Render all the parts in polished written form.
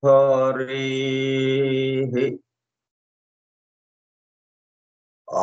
हरिः आ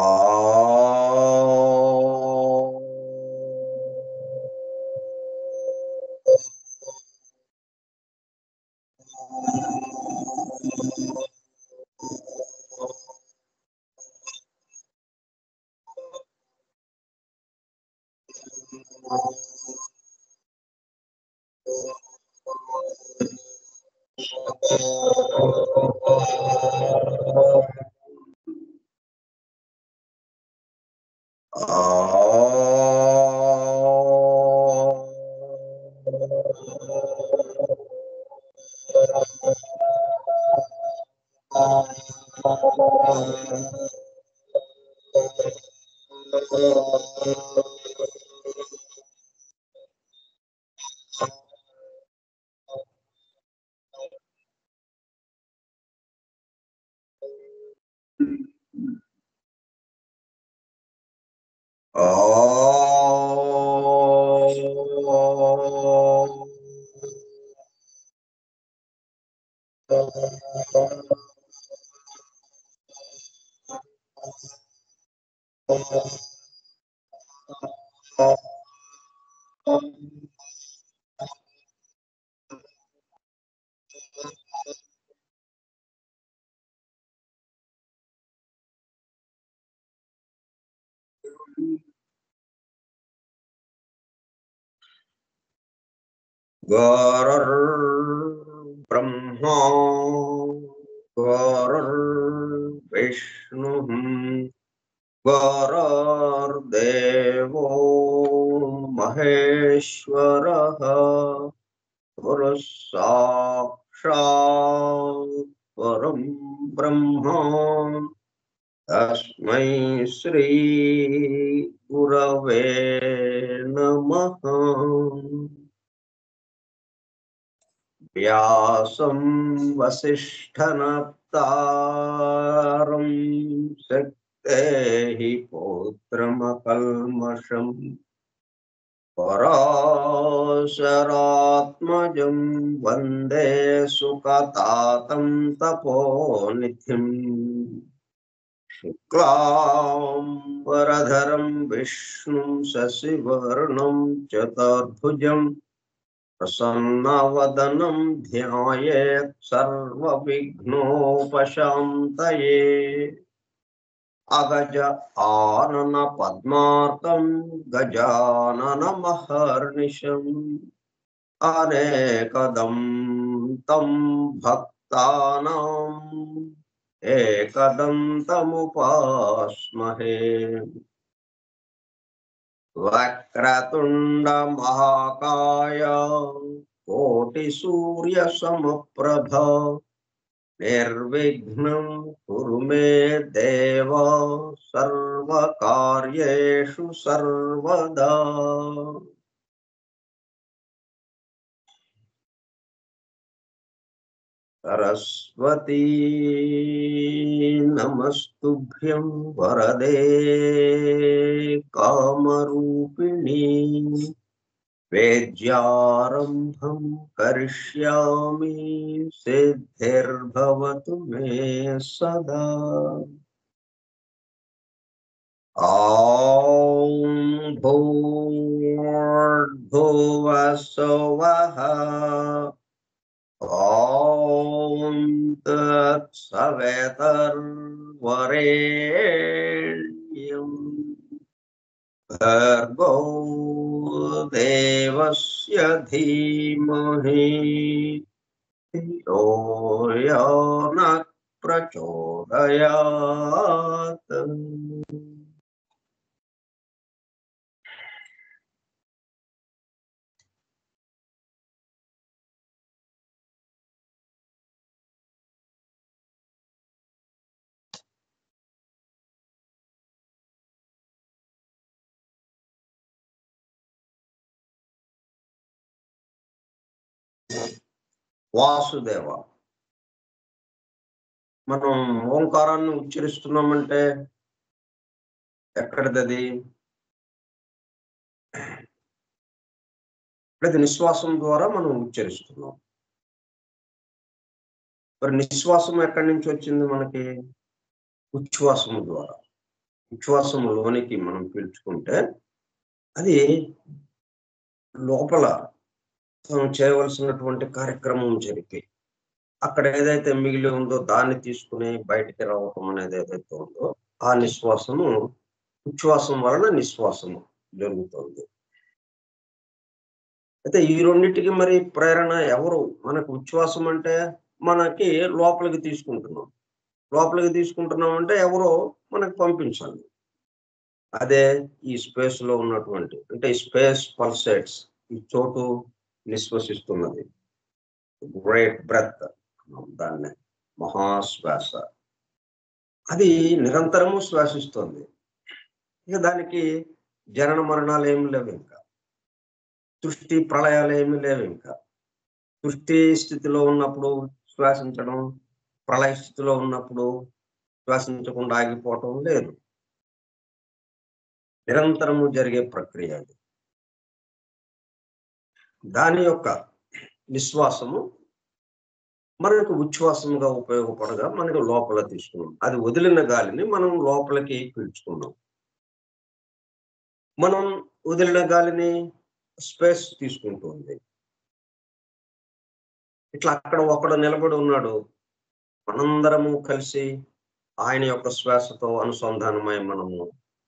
गुरुर्ब्रह्मा गुरुर्विष्णुः गुरुर्देवो महेश्वरः गुरुः साक्षात् परं ब्रह्म तस्मै श्री गुरवे नमः। व्यासं वसिष्ठनप्तारं शक्तेः पौत्रमकल्मषम् पराशरात्मजं वन्दे सुखतातं तपोनिधिम् शुक्लाम्बरधरं विष्णुं शशिवर्णं चतुर्भुजं प्रसन्नवदनं ध्यायेत् सर्वविघ्नोपशान्तये। अगज आनन पद्मार्कं गजाननमहर्निशम् अनेकदं तं भक्तानाम् एकदन्तमुपास्महे। वक्रतुण्ड महाकाय कोटिसूर्यसमप्रभ निर्विघ्नं कुरु मे देव सर्वकार्येषु सर्वदा। सरस्वती नमस्तुभ्यं वरदे कामरूपिणी वेद्यारम्भं करिष्यामि सिद्धिर्भवतु मे सदा। ॐ भूर्भुवः स्वः ॐ तत्सवितुर्वरेण्यं भर्गो देवस्य धीमहि धियो यो नः प्रचोदयात्। వాసుదేవ, మనం ఓంకారాన్ని ఉచ్చరిస్తున్నామంటే ఎక్కడిది? ప్రతి నిశ్వాసం ద్వారా మనం ఉచ్చరిస్తున్నాం. మరి నిశ్వాసం ఎక్కడి నుంచి వచ్చింది మనకి? ఉచ్ఛ్వాసము ద్వారా. ఉచ్ఛ్వాసములోనికి మనం పీల్చుకుంటే అది లోపల మనం చేయవలసినటువంటి కార్యక్రమం జరిపి అక్కడ ఏదైతే మిగిలి ఉందో దాన్ని తీసుకుని బయటికి రావటం అనేది ఏదైతే ఉందో ఆ నిశ్వాసము ఉచ్ఛ్వాసం వలన నిశ్వాసము జరుగుతుంది. అయితే ఈ రెండింటికి మరి ప్రేరణ ఎవరు? మనకు ఉచ్ఛ్వాసం అంటే మనకి లోపలికి తీసుకుంటున్నాం. లోపలికి తీసుకుంటున్నాం అంటే ఎవరో మనకు పంపించాలి. అదే ఈ స్పేస్ లో ఉన్నటువంటి అంటే ఈ స్పేస్ పల్సేట్స్, ఈ చోటు నిశ్వసిస్తున్నది. గ్రేట్ బ్రెత్, దాన్ని మహాశ్వాస. అది నిరంతరము శ్వాసిస్తుంది. ఇక దానికి జనన మరణాలు ఏమి లేవు, ఇంకా సృష్టి ప్రళయాలు ఏమి లేవు. ఇంకా సృష్టి స్థితిలో ఉన్నప్పుడు శ్వాసించడం, ప్రళయ స్థితిలో ఉన్నప్పుడు శ్వాసించకుండా ఆగిపోవటం లేదు. నిరంతరము జరిగే ప్రక్రియ అది. దాని యొక్క నిశ్వాసము మనకు ఉచ్ఛ్వాసముగా ఉపయోగపడగా మనకు లోపల తీసుకున్నాం. అది వదిలిన గాలిని మనం లోపలికి పీల్చుకున్నాం. మనం వదిలిన గాలిని స్పేస్ తీసుకుంటుంది. ఇట్లా అక్కడ ఒకడు నిలబడి ఉన్నాడు, మనందరము కలిసి ఆయన యొక్క శ్వాసతో అనుసంధానమై మనము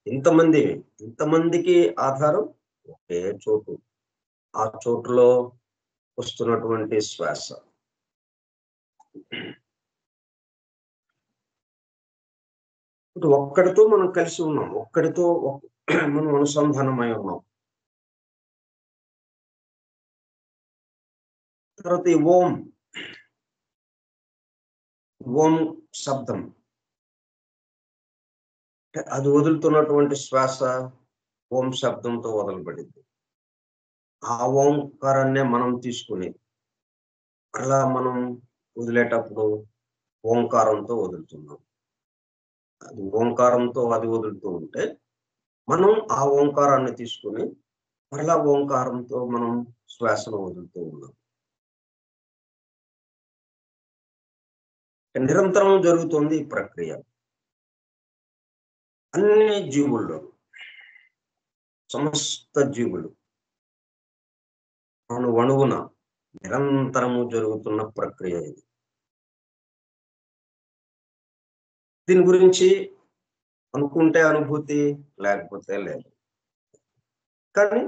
ఇంతమందికి ఆధారం ఒకే చోటు. ఆ చోటులో వస్తున్నటువంటి శ్వాస. ఇప్పుడు ఒక్కడితో మనం కలిసి ఉన్నాం, ఒక్కడితో మనం అనుసంధానమై ఉన్నాం. తర్వాత ఈ ఓం శబ్దం, అది వదులుతున్నటువంటి శ్వాస ఓం శబ్దంతో వదలబడింది. ఆ ఓంకారాన్నే మనం తీసుకుని అలా మనం వదిలేటప్పుడు ఓంకారంతో వదులుతున్నాం. అది ఓంకారంతో అది వదులుతూ ఉంటే మనం ఆ ఓంకారాన్ని తీసుకుని మరలా ఓంకారంతో మనం శ్వాసను వదులుతూ ఉన్నాం. నిరంతరం జరుగుతుంది ఈ ప్రక్రియ. అన్ని జీవుల్లో, సమస్త జీవులు అణువణువున నిరంతరము జరుగుతున్న ప్రక్రియ ఇది. దీని గురించి అనుకుంటే అనుభూతి, లేకపోతే లేదు. కానీ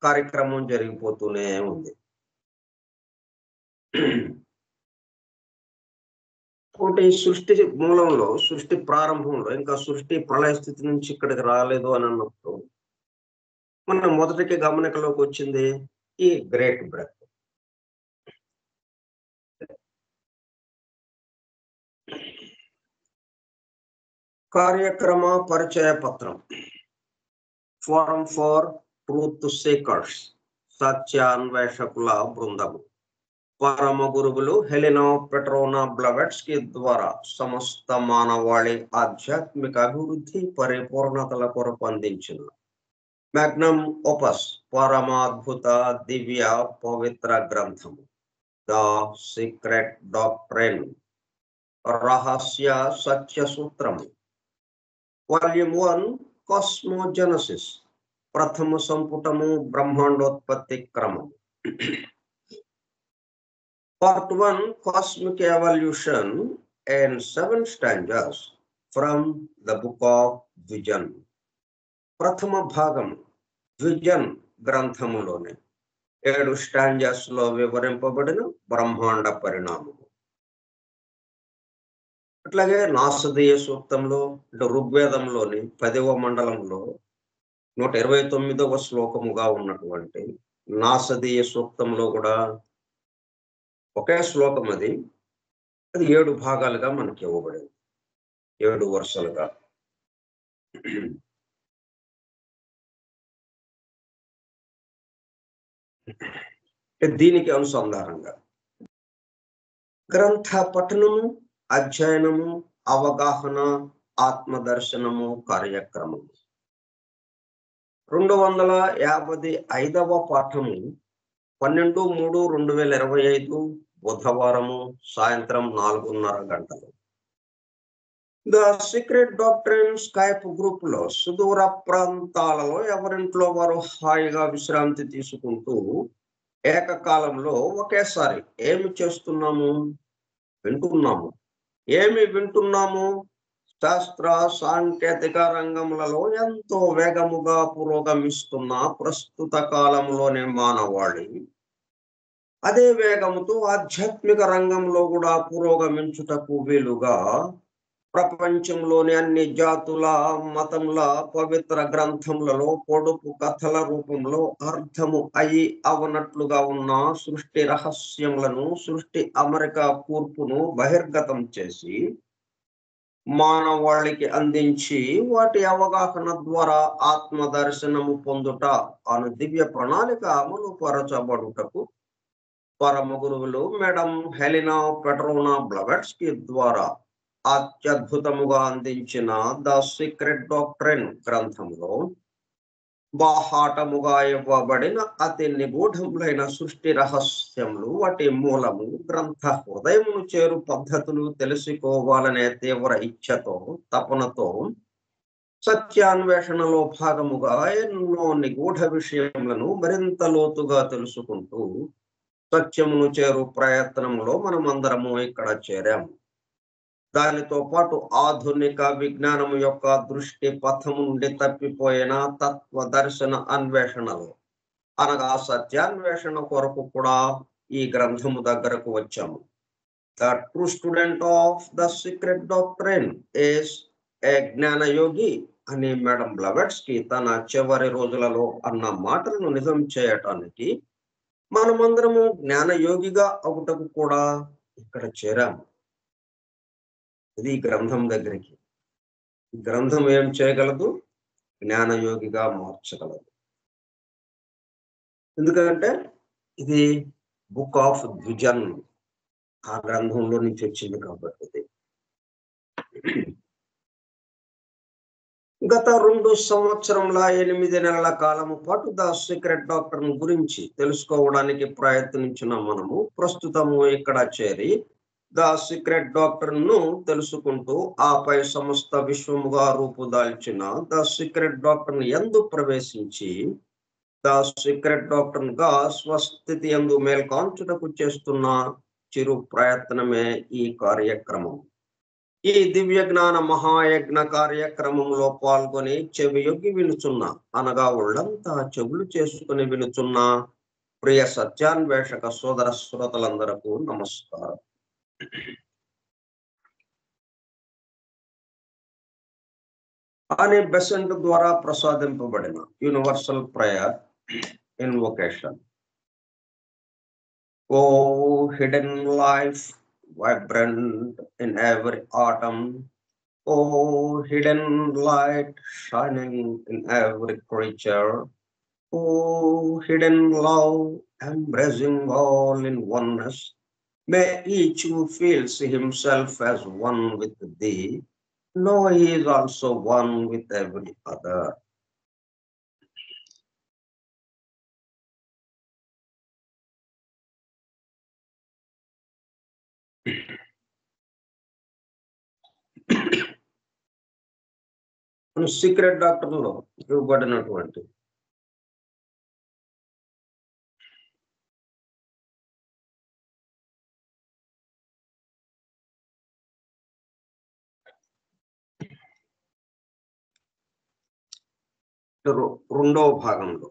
కార్యక్రమం జరిగిపోతూనే ఉంది. ఒకటి సృష్టి మూలంలో, సృష్టి ప్రారంభంలో, ఇంకా సృష్టి ప్రళయ స్థితి నుంచి ఇక్కడికి రాలేదు అని అన్నప్పుడు మన మొదటికి గమనికలోకి వచ్చింది ఈ గ్రేట్ బ్రెత్. కార్యక్రమ పరిచయ పత్రం, ఫోరం ఫర్ ట్రూత్ సీకర్స్, సత్యాన్వేషకుల బృందము, పరమ గురువులు హెలెనా పెట్రోనా బ్లవెట్స్కీ ద్వారా సమస్త మానవాళి ఆధ్యాత్మిక అభివృద్ధి పరిపూర్ణతల కొరకు అందించిన మ్యాగ్నమ్ ఓపస్, పరమాద్భుత దివ్య పవిత్ర గ్రంథము, ద సీక్రెట్ డాక్ట్రైన్, రహస్య సత్య సూత్రము, వాల్యూమ్ 1 కాస్మోజెనసిస్, ప్రథమ సంపుటము బ్రహ్మాండోత్పత్తి క్రమం, Part 1 Cosmic Evolution and 7 stanzas from the Book of Vision. ప్రథమ భాగం విజన్ గ్రంథములోనే 7 స్టాంజాస్ లో వివరింపబడిన బ్రహ్మాండ పరిణామము. అట్లాగే నాసదీయ సూక్తంలో అంటే ఋగ్వేదంలోని 10వ మండలంలో 129వ శ్లోకముగా ఉన్నటువంటి నాసదీయ సూక్తంలో కూడా ఒకే శ్లోకం అది 7 భాగాలుగా మనకి ఇవ్వబడింది, 7 వరుసలుగా. దీనికి అనుసంధానంగా గ్రంథ పఠనము, అధ్యయనము, అవగాహన, ఆత్మదర్శనము కార్యక్రమము. 255వ పాఠము 12/3/2025 బుధవారము సాయంత్రం 4:30 గంటలు. The secret doctrine Skype group లో సుదూర ప్రాంతాలలో ఎవరింట్లో వారు హాయిగా విశ్రాంతి తీసుకుంటూ ఏకకాలంలో ఒకేసారి ఏమి చేస్తున్నాము? వింటున్నాము. ఏమి వింటున్నాము? శాస్త్ర సాంకేతిక రంగములలో ఎంతో వేగముగా పురోగమిస్తున్న ప్రస్తుత కాలంలోనే మానవాళి అదే వేగముతో ఆధ్యాత్మిక రంగంలో కూడా పురోగమించుటకు వీలుగా ప్రపంచంలోని అన్ని జాతుల మతముల పవిత్ర గ్రంథములలో పొడుపు కథల రూపంలో అర్థము అయి అవనట్లుగా ఉన్న సృష్టి రహస్యములను, సృష్టి అమరిక కూర్పును బహిర్గతం చేసి మానవాళికి అందించి వాటి అవగాహన ద్వారా ఆత్మ దర్శనము పొందుట అను దివ్య ప్రణాళిక అమలు పరచబడుటకు పరమ గురువులు మేడం హెలినా పెట్రోనా బ్లవెట్స్కీ ద్వారా అత్యద్భుతముగా అందించిన ద సీక్రెట్ డాక్ట్రిన్ గ్రంథంలో బాహాటముగా ఇవ్వబడిన అతి నిగూఢములైన సృష్టి రహస్యములు, వాటి మూలము, గ్రంథ హృదయమును చేరు పద్ధతులు తెలుసుకోవాలనే తీవ్ర ఇచ్ఛతో, తపనతో సత్యాన్వేషణలో భాగముగా ఎన్నో నిగూఢ విషయములను మరింత లోతుగా తెలుసుకుంటూ సత్యమును చేరు ప్రయత్నంలో మనమందరము ఇక్కడ చేరాము. దానితో పాటు ఆధునిక విజ్ఞానము యొక్క దృష్టి పథము నుండి తప్పిపోయిన తత్వ దర్శన అన్వేషణలు అనగా సత్యాన్వేషణ కొరకు కూడా ఈ గ్రంథము దగ్గరకు వచ్చాము. The true student of the secret doctrine is a jnanayogi అని మేడం బ్లవెట్స్కీ తన చివరి రోజులలో అన్న మాటలను నిజం చేయటానికి మనమందరము జ్ఞానయోగిగా అవుటకు కూడా ఇక్కడ చేరాము. ఇది గ్రంథం దగ్గరికి. గ్రంథం ఏం చేయగలదు? జ్ఞానయోగిగా మార్చగలదు. ఎందుకంటే ఇది బుక్ ఆఫ్ ద్విజన్ ఆ గ్రంథంలో నుంచి వచ్చింది కాబట్టి. గత 2 సంవత్సరంల 8 నెలల కాలము పాటు ద సీక్రెట్ డాక్ట్రిన్ గురించి తెలుసుకోవడానికి ప్రయత్నించిన మనము ప్రస్తుతము ఇక్కడ చేరి ద సీక్రెట్ డాక్ట్రిన్ ను తెలుసుకుంటూ ఆపై సమస్త విశ్వముగా రూపుదాల్చిన ద సీక్రెట్ డాక్ట్రిన్ యందు ప్రవేశించి ద సీక్రెట్ డాక్ట్రిన్ గా స్వస్థితి యందు మేల్కాంచుటకు చేస్తున్న చిరు ప్రయత్నమే ఈ కార్యక్రమం. ఈ దివ్య జ్ఞాన మహాయజ్ఞ కార్యక్రమంలో పాల్గొని చెవియొగ్గి వినుచున్న, అనగా ఒళ్ళంతా చెవులు చేసుకుని వినుచున్న ప్రియ సత్యాన్వేషక సోదర శ్రోతలందరకు నమస్కారం. అనే బెసెంట్ ద్వారా ప్రసాదింపబడిన universal prayer invocation. O hidden life vibrant in every atom, oh hidden light shining in every creature, oh hidden love embracing all in oneness, may each who feels himself as one with thee know he is also one with every other. Secret డాక్టర్లో ఇవ్వబడినటువంటి రెండవ భాగంలో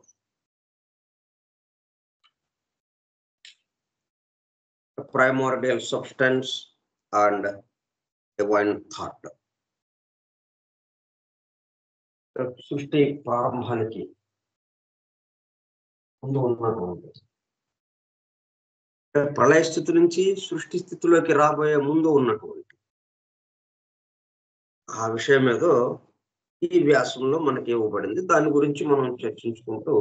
primordial substance and divine thought. సృష్టి ప్రారంభానికి ముందు ఉన్నటువంటి ప్రళయ స్థితి నుంచి సృష్టి స్థితిలోకి రాబోయే ముందు ఉన్నటువంటి ఆ విషయం ఏదో ఈ వ్యాసంలో మనకి ఇవ్వబడింది. దాని గురించి మనం చర్చించుకుంటూ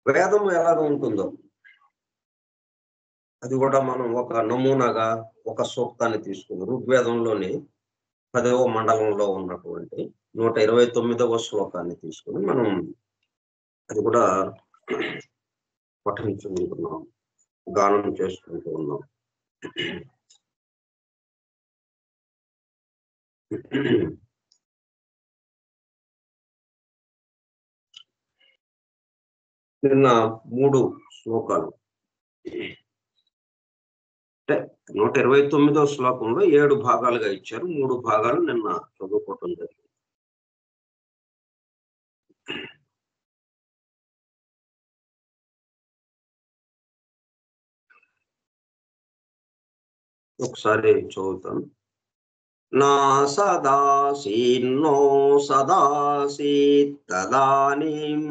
వేదం ఎలాగ ఉంటుందో అది కూడా మనం ఒక నమూనాగా ఒక సూక్తాన్ని తీసుకుని ఋగ్వేదంలోని 10వ మండలంలో ఉన్నటువంటి 129వ శ్లోకాన్ని తీసుకుని మనం అది కూడా పఠించుకుంటున్నాం. గానం చేసుకుంటూ ఉన్నాం. నిన్న 3 శ్లోకాలు అంటే 129వ శ్లోకంలో 7 భాగాలుగా ఇచ్చారు. 3 భాగాలు నిన్న చదువుకోవటం జరిగింది. ఒకసారి చదువుతాను. నా సదాసీన్నో సదాసీత్ తదానీం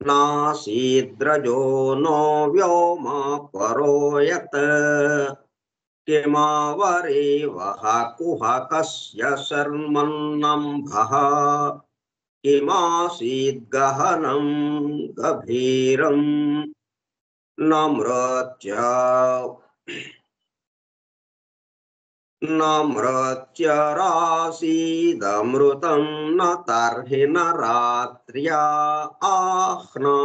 నాసీద్రజో నో వ్యోమ పరో యత్ కిమావరే వహ కుహకస్య శర్మన్నంభః కిమాసీద్గహనం గభీరం నమ్రత్యరాసీదమృతం న తర్హి న రాత్ర్యా ఆహ్నా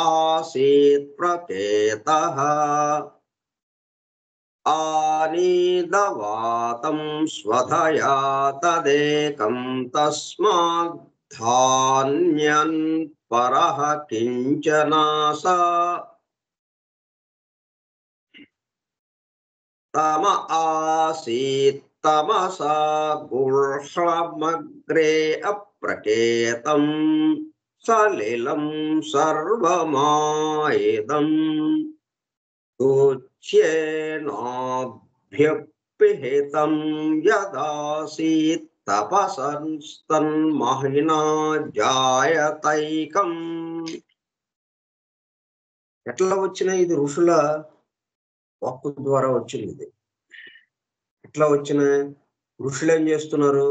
ఆసీత్ ప్రకేతః ఆనీదవాతం స్వధయా తదేకం తస్మాద్ధాన్యన్ పరః కించనాస తమ ఆసీత్ తమసా గుహ్లమగ్రే అప్రకేతం సలిలం సర్వమాయేదం ఉచ్యేనాభ్యపిహితం యదాసీత్ తపసంస్తన్మహినా జాయతైకం. ఎట్లా వచ్చిన ఇది ఋషుల వాక్కు ద్వారా వచ్చింది. ఇది ఎట్లా వచ్చిన ఋషులు ఏం చేస్తున్నారు?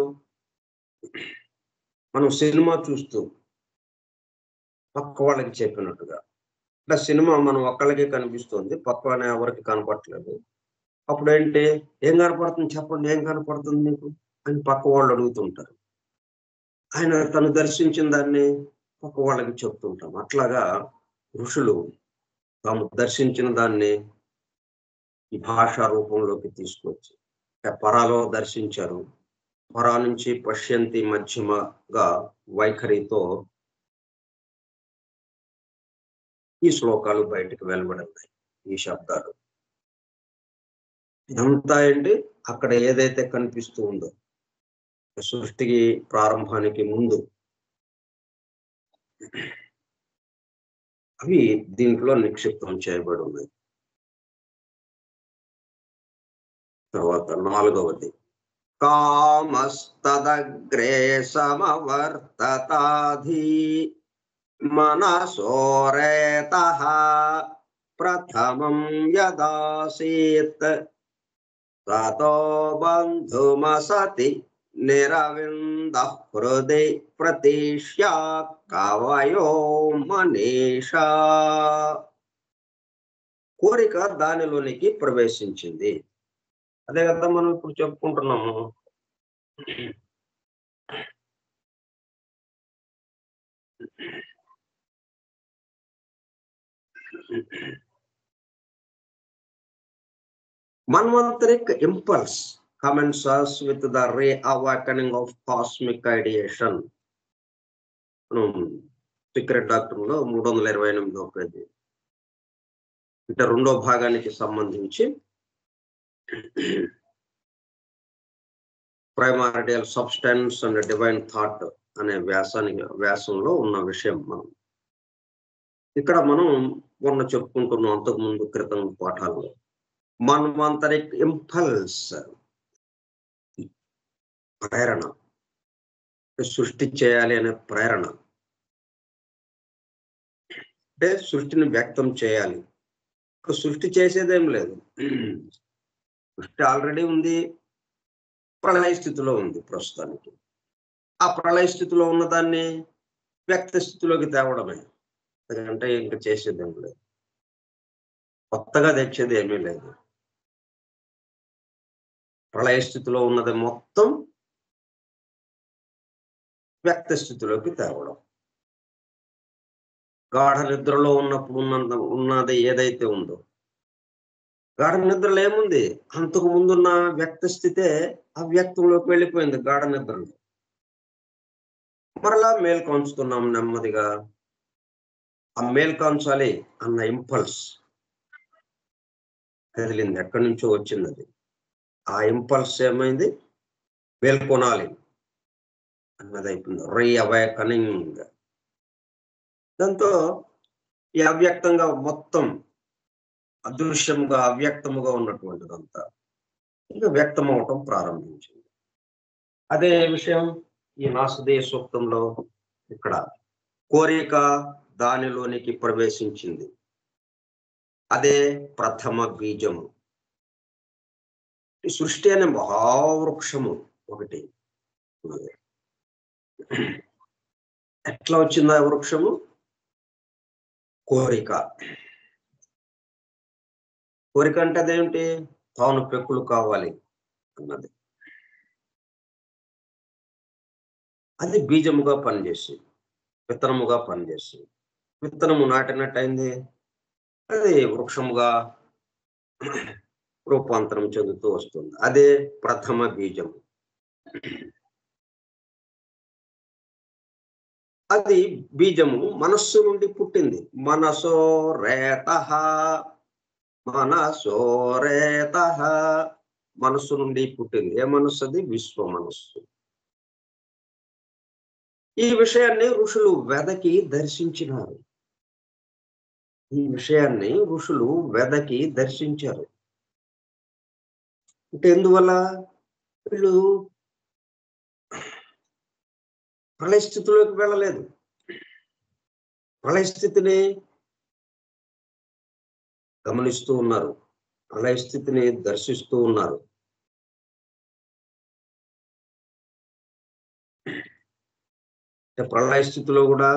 మనం సినిమా చూస్తూ పక్క వాళ్ళకి చెప్పినట్టుగా, అంటే సినిమా మనం ఒక్కళ్ళకి కనిపిస్తుంది, పక్కన ఎవరికి కనపడట్లేదు. అప్పుడు ఏంటి, ఏం కనపడుతుంది చెప్పండి, ఏం కనపడుతుంది మీకు అని పక్క వాళ్ళు అడుగుతుంటారు. ఆయన తను దర్శించిన దాన్ని పక్క వాళ్ళకి చెప్తుంటాం. అట్లాగా ఋషులు తాము దర్శించిన దాన్ని ఈ భాషా రూపంలోకి తీసుకొచ్చి పరాలో దర్శించారు. పరా నుంచి పశ్యంతి మధ్యమగా వైఖరితో ఈ శ్లోకాలు బయటకు వెలువడుతాయి. ఈ శబ్దాలు ఇదంతా ఏంటి, అక్కడ ఏదైతే కనిపిస్తూ ఉందో సృష్టికి ప్రారంభానికి ముందు అవి దీంట్లో నిక్షిప్తం చేయబడి ఉన్నాయి. తర్వాత 4వది, కామస్తదగ్రే సమవర్తతాధి మనసోరేతః ప్రథమం యదాసీత్ తతో బంధుమసతి నిరవిందః హృది ప్రతిష్యా కవయో మనీషా. కోరిక దానిలోనికి ప్రవేశించింది. అదే కదా మనం ఇప్పుడు చెప్పుకుంటున్నాము. Manvantaric impulse comments us with the reawakening of cosmic ideation. Secret డాక్టర్లో 328వ పేజీ, అంటే 2వ భాగానికి సంబంధించి primordial substance and divine thought అనే వ్యాసంలో ఉన్న విషయం ఇక్కడ మనం మొన్న చెప్పుకుంటున్నాం అంతకుముందు క్రితం పాఠాల్లో. మన్వంతరిక్ ఇంపల్స్, ప్రేరణ, సృష్టి చేయాలి అనే ప్రేరణ, అంటే సృష్టిని వ్యక్తం చేయాలి. సృష్టి చేసేదేం లేదు, సృష్టి ఆల్రెడీ ఉంది, ప్రళయ స్థితిలో ఉంది ప్రస్తుతానికి. ఆ ప్రళయ స్థితిలో ఉన్నదాన్ని వ్యక్త స్థితిలోకి తేవడమే, ఎందుకంటే ఇంకా చేసేదేం లేదు, కొత్తగా తెచ్చేది ఏమీ లేదు. ప్రళయ స్థితిలో ఉన్నది మొత్తం వ్యక్త స్థితిలోకి తేవడం. గాఢ నిద్రలో ఉన్నప్పుడు ఉన్నది ఏదైతే ఉందో, గాఢ నిద్రలో ఏముంది, అంతకు ముందున్న వ్యక్త స్థితే అవ్యక్తంలోకి వెళ్ళిపోయింది గాఢ నిద్రలో. మరలా మేల్కొంచుతున్నాం నెమ్మదిగా. ఆ మేల్కొంచాలి అన్న ఇంపల్స్ కదిలింది, ఎక్కడి నుంచో వచ్చింది అది. ఆ ఇంపల్స్ ఏమైంది, మేల్కొనాలి అన్నది అయిపోయింది, రీఅవేకనింగ్. దాంతో ఈ అవ్యక్తంగా మొత్తం అదృశ్యముగా అవ్యక్తముగా ఉన్నటువంటిదంతా ఇంకా వ్యక్తం అవటం ప్రారంభించింది. అదే విషయం ఈ నాసదేయ సూక్తంలో ఇక్కడ కోరిక దానిలోనికి ప్రవేశించింది. అదే ప్రథమ బీజము. ఈ సృష్టి అనే మహావృక్షము ఒకటి ఉన్నది. ఎట్లా వచ్చిందా వృక్షము? కోరిక. కోరిక అంటే అదేంటి, తాను పెక్కులు కావాలి అన్నది. అది బీజముగా పనిచేసి, విత్తనముగా పనిచేసి, విత్తనము నాటినట్టయింది, అది వృక్షముగా రూపాంతరం చెందుతూ వస్తుంది. అదే ప్రథమ బీజము. అది బీజము మనస్సు నుండి పుట్టింది. మనసో రేతః, మనసో రేతః, మనస్సు నుండి పుట్టింది. ఏ మనస్సు అది? విశ్వ మనస్సు. ఈ విషయాన్ని ఋషులు వెదకి దర్శించినారు. ఈ విషయాన్ని ఋషులు వెదకి దర్శించారు. అంటే ఎందువల్ల? వీళ్ళు ప్రళయ స్థితిలోకి వెళ్ళలేదు, ప్రళయ స్థితిని గమనిస్తూ ఉన్నారు, ప్రళయ స్థితిని దర్శిస్తూ ఉన్నారు. ప్రళయ స్థితిలో కూడా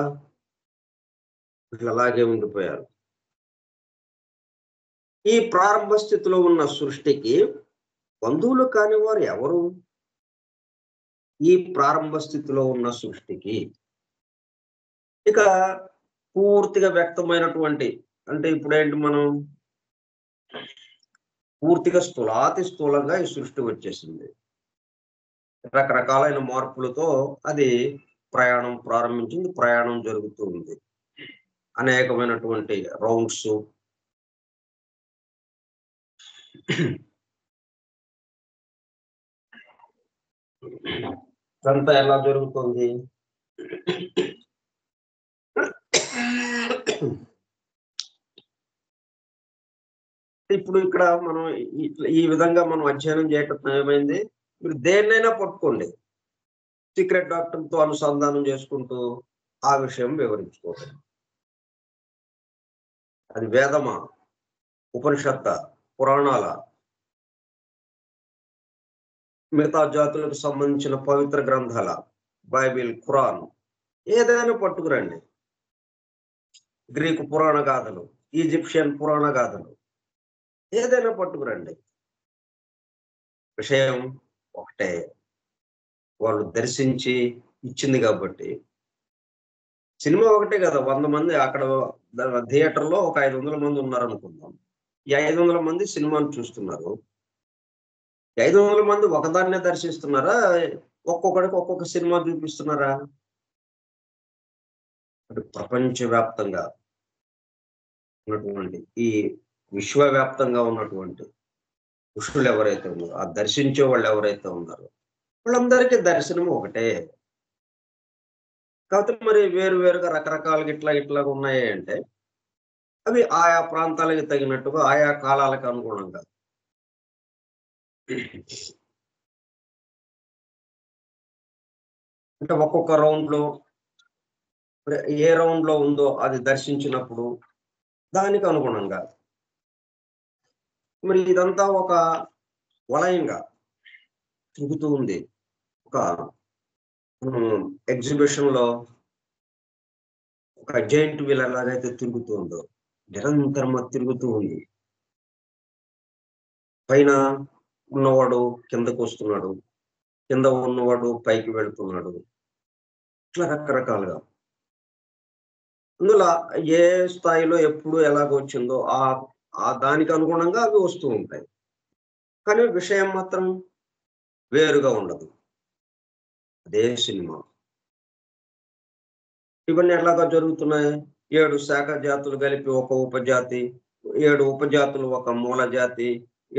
వీళ్ళు అలాగే ఉండిపోయారు. ఈ ప్రారంభ స్థితిలో ఉన్న సృష్టికి బంధువులు కాని వారు ఎవరు? ఈ ప్రారంభ స్థితిలో ఉన్న సృష్టికి ఇక పూర్తిగా వ్యక్తమైనటువంటి, అంటే ఇప్పుడేంటి, మనం పూర్తిగా స్థూలాతి స్థూలంగా ఈ సృష్టి వచ్చేసింది. రకరకాలైన మార్పులతో అది ప్రయాణం ప్రారంభించింది, ప్రయాణం జరుగుతూ ఉంది. అనేకమైనటువంటి రౌండ్స్, అంతా ఎలా జరుగుతుంది? ఇప్పుడు ఇక్కడ మనం ఈ విధంగా మనం అధ్యయనం చేయటం ఏమైంది, మీరు దేన్నైనా పట్టుకోండి, సీక్రెట్ డాక్టర్తో అనుసంధానం చేసుకుంటూ ఆ విషయం వివరించుకోవడం. అది వేదమా, ఉపనిషత్త, పురాణాల, మిగతా జాతులకు సంబంధించిన పవిత్ర గ్రంథాల, బైబిల్, ఖురాన్, ఏదైనా పట్టుకురండి. గ్రీకు పురాణ గాథలు, ఈజిప్షియన్ పురాణ గాథలు, ఏదైనా పట్టుకురండి. విషయం ఒకటే, వాళ్ళు దర్శించి ఇచ్చింది కాబట్టి. సినిమా ఒకటే కదా, 100 మంది అక్కడ థియేటర్లో ఒక 500 మంది ఉన్నారనుకుందాం. ఈ 500 మంది సినిమాను చూస్తున్నారు. 500 మంది ఒకదాన్నే దర్శిస్తున్నారా, ఒక్కొక్కడికి ఒక్కొక్క సినిమా చూపిస్తున్నారా? ప్రపంచవ్యాప్తంగా ఉన్నటువంటి, ఈ విశ్వవ్యాప్తంగా ఉన్నటువంటి ఋషులు ఎవరైతే ఉన్నారో, ఆ దర్శించే వాళ్ళు ఎవరైతే ఉన్నారో, వాళ్ళందరికీ దర్శనం ఒకటే. కాకపోతే మరి వేరు వేరుగా రకరకాలుగా ఇట్లాగా ఉన్నాయి అంటే, అవి ఆయా ప్రాంతాలకు తగినట్టుగా, ఆయా కాలాలకు అనుగుణంగా. అంటే ఒక్కొక్క రౌండ్ లో ఏ రౌండ్ లో ఉందో అది దర్శించినప్పుడు దానికి అనుగుణంగా. మరి ఇదంతా ఒక వలయంగా తిరుగుతూ ఉంది. ఒక ఎగ్జిబిషన్ లో ఒక జైంట్ వీల్ ఎలాగైతే తిరుగుతూ ఉందో, నిరంతరం తిరుగుతూ ఉంది. పైన ఉన్నవాడు కిందకు వస్తున్నాడు, కింద ఉన్నవాడు పైకి వెళుతున్నాడు, ఇట్లా రకరకాలుగా. అందులో ఏ స్థాయిలో ఎప్పుడు ఎలాగొచ్చిందో ఆ దానికి అనుగుణంగా అవి వస్తూ ఉంటాయి. కానీ విషయం మాత్రం వేరుగా ఉండదు. అదే సినిమా. ఇవన్నీ ఎలాగా జరుగుతున్నాయి? 7 శాఖ జాతులు కలిపి ఒక ఉపజాతి, 7 ఉపజాతులు ఒక మూల జాతి,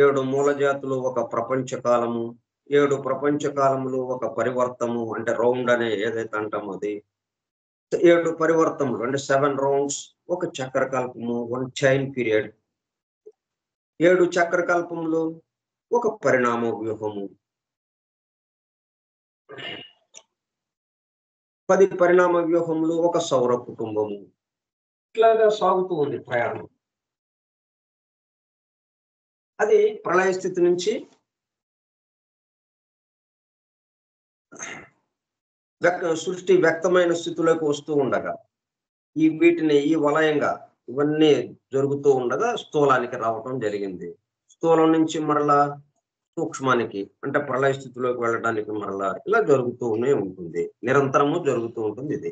7 మూల జాతులు ఒక ప్రపంచ కాలము, 7 ప్రపంచ కాలములు ఒక పరివర్తము అంటే రౌండ్ అనే ఏదైతే అంటామో అది. 7 పరివర్తనలు అంటే 7 రౌండ్స్, ఒక చక్రకల్పము, 1 చైన్ పీరియడ్. 7 చక్రకల్పములు, ఒక పరిణామ వ్యూహము. 10 పరిణామ వ్యూహములు, ఒక సౌర కుటుంబము. ఇట్లాగా సాగుతూ ఉంది ప్రయాణం. అది ప్రళయ స్థితి నుంచి సృష్టి వ్యక్తమైన స్థితిలోకి వస్తూ ఉండగా, వీటిని ఈ వలయంగా ఇవన్నీ జరుగుతూ ఉండగా స్థూలానికి రావటం జరిగింది. స్థూలం నుంచి మరలా సూక్ష్మానికి అంటే ప్రళయ స్థితిలోకి వెళ్ళడానికి మరలా ఇలా జరుగుతూనే ఉంటుంది. నిరంతరము జరుగుతూ ఉంటుంది ఇది.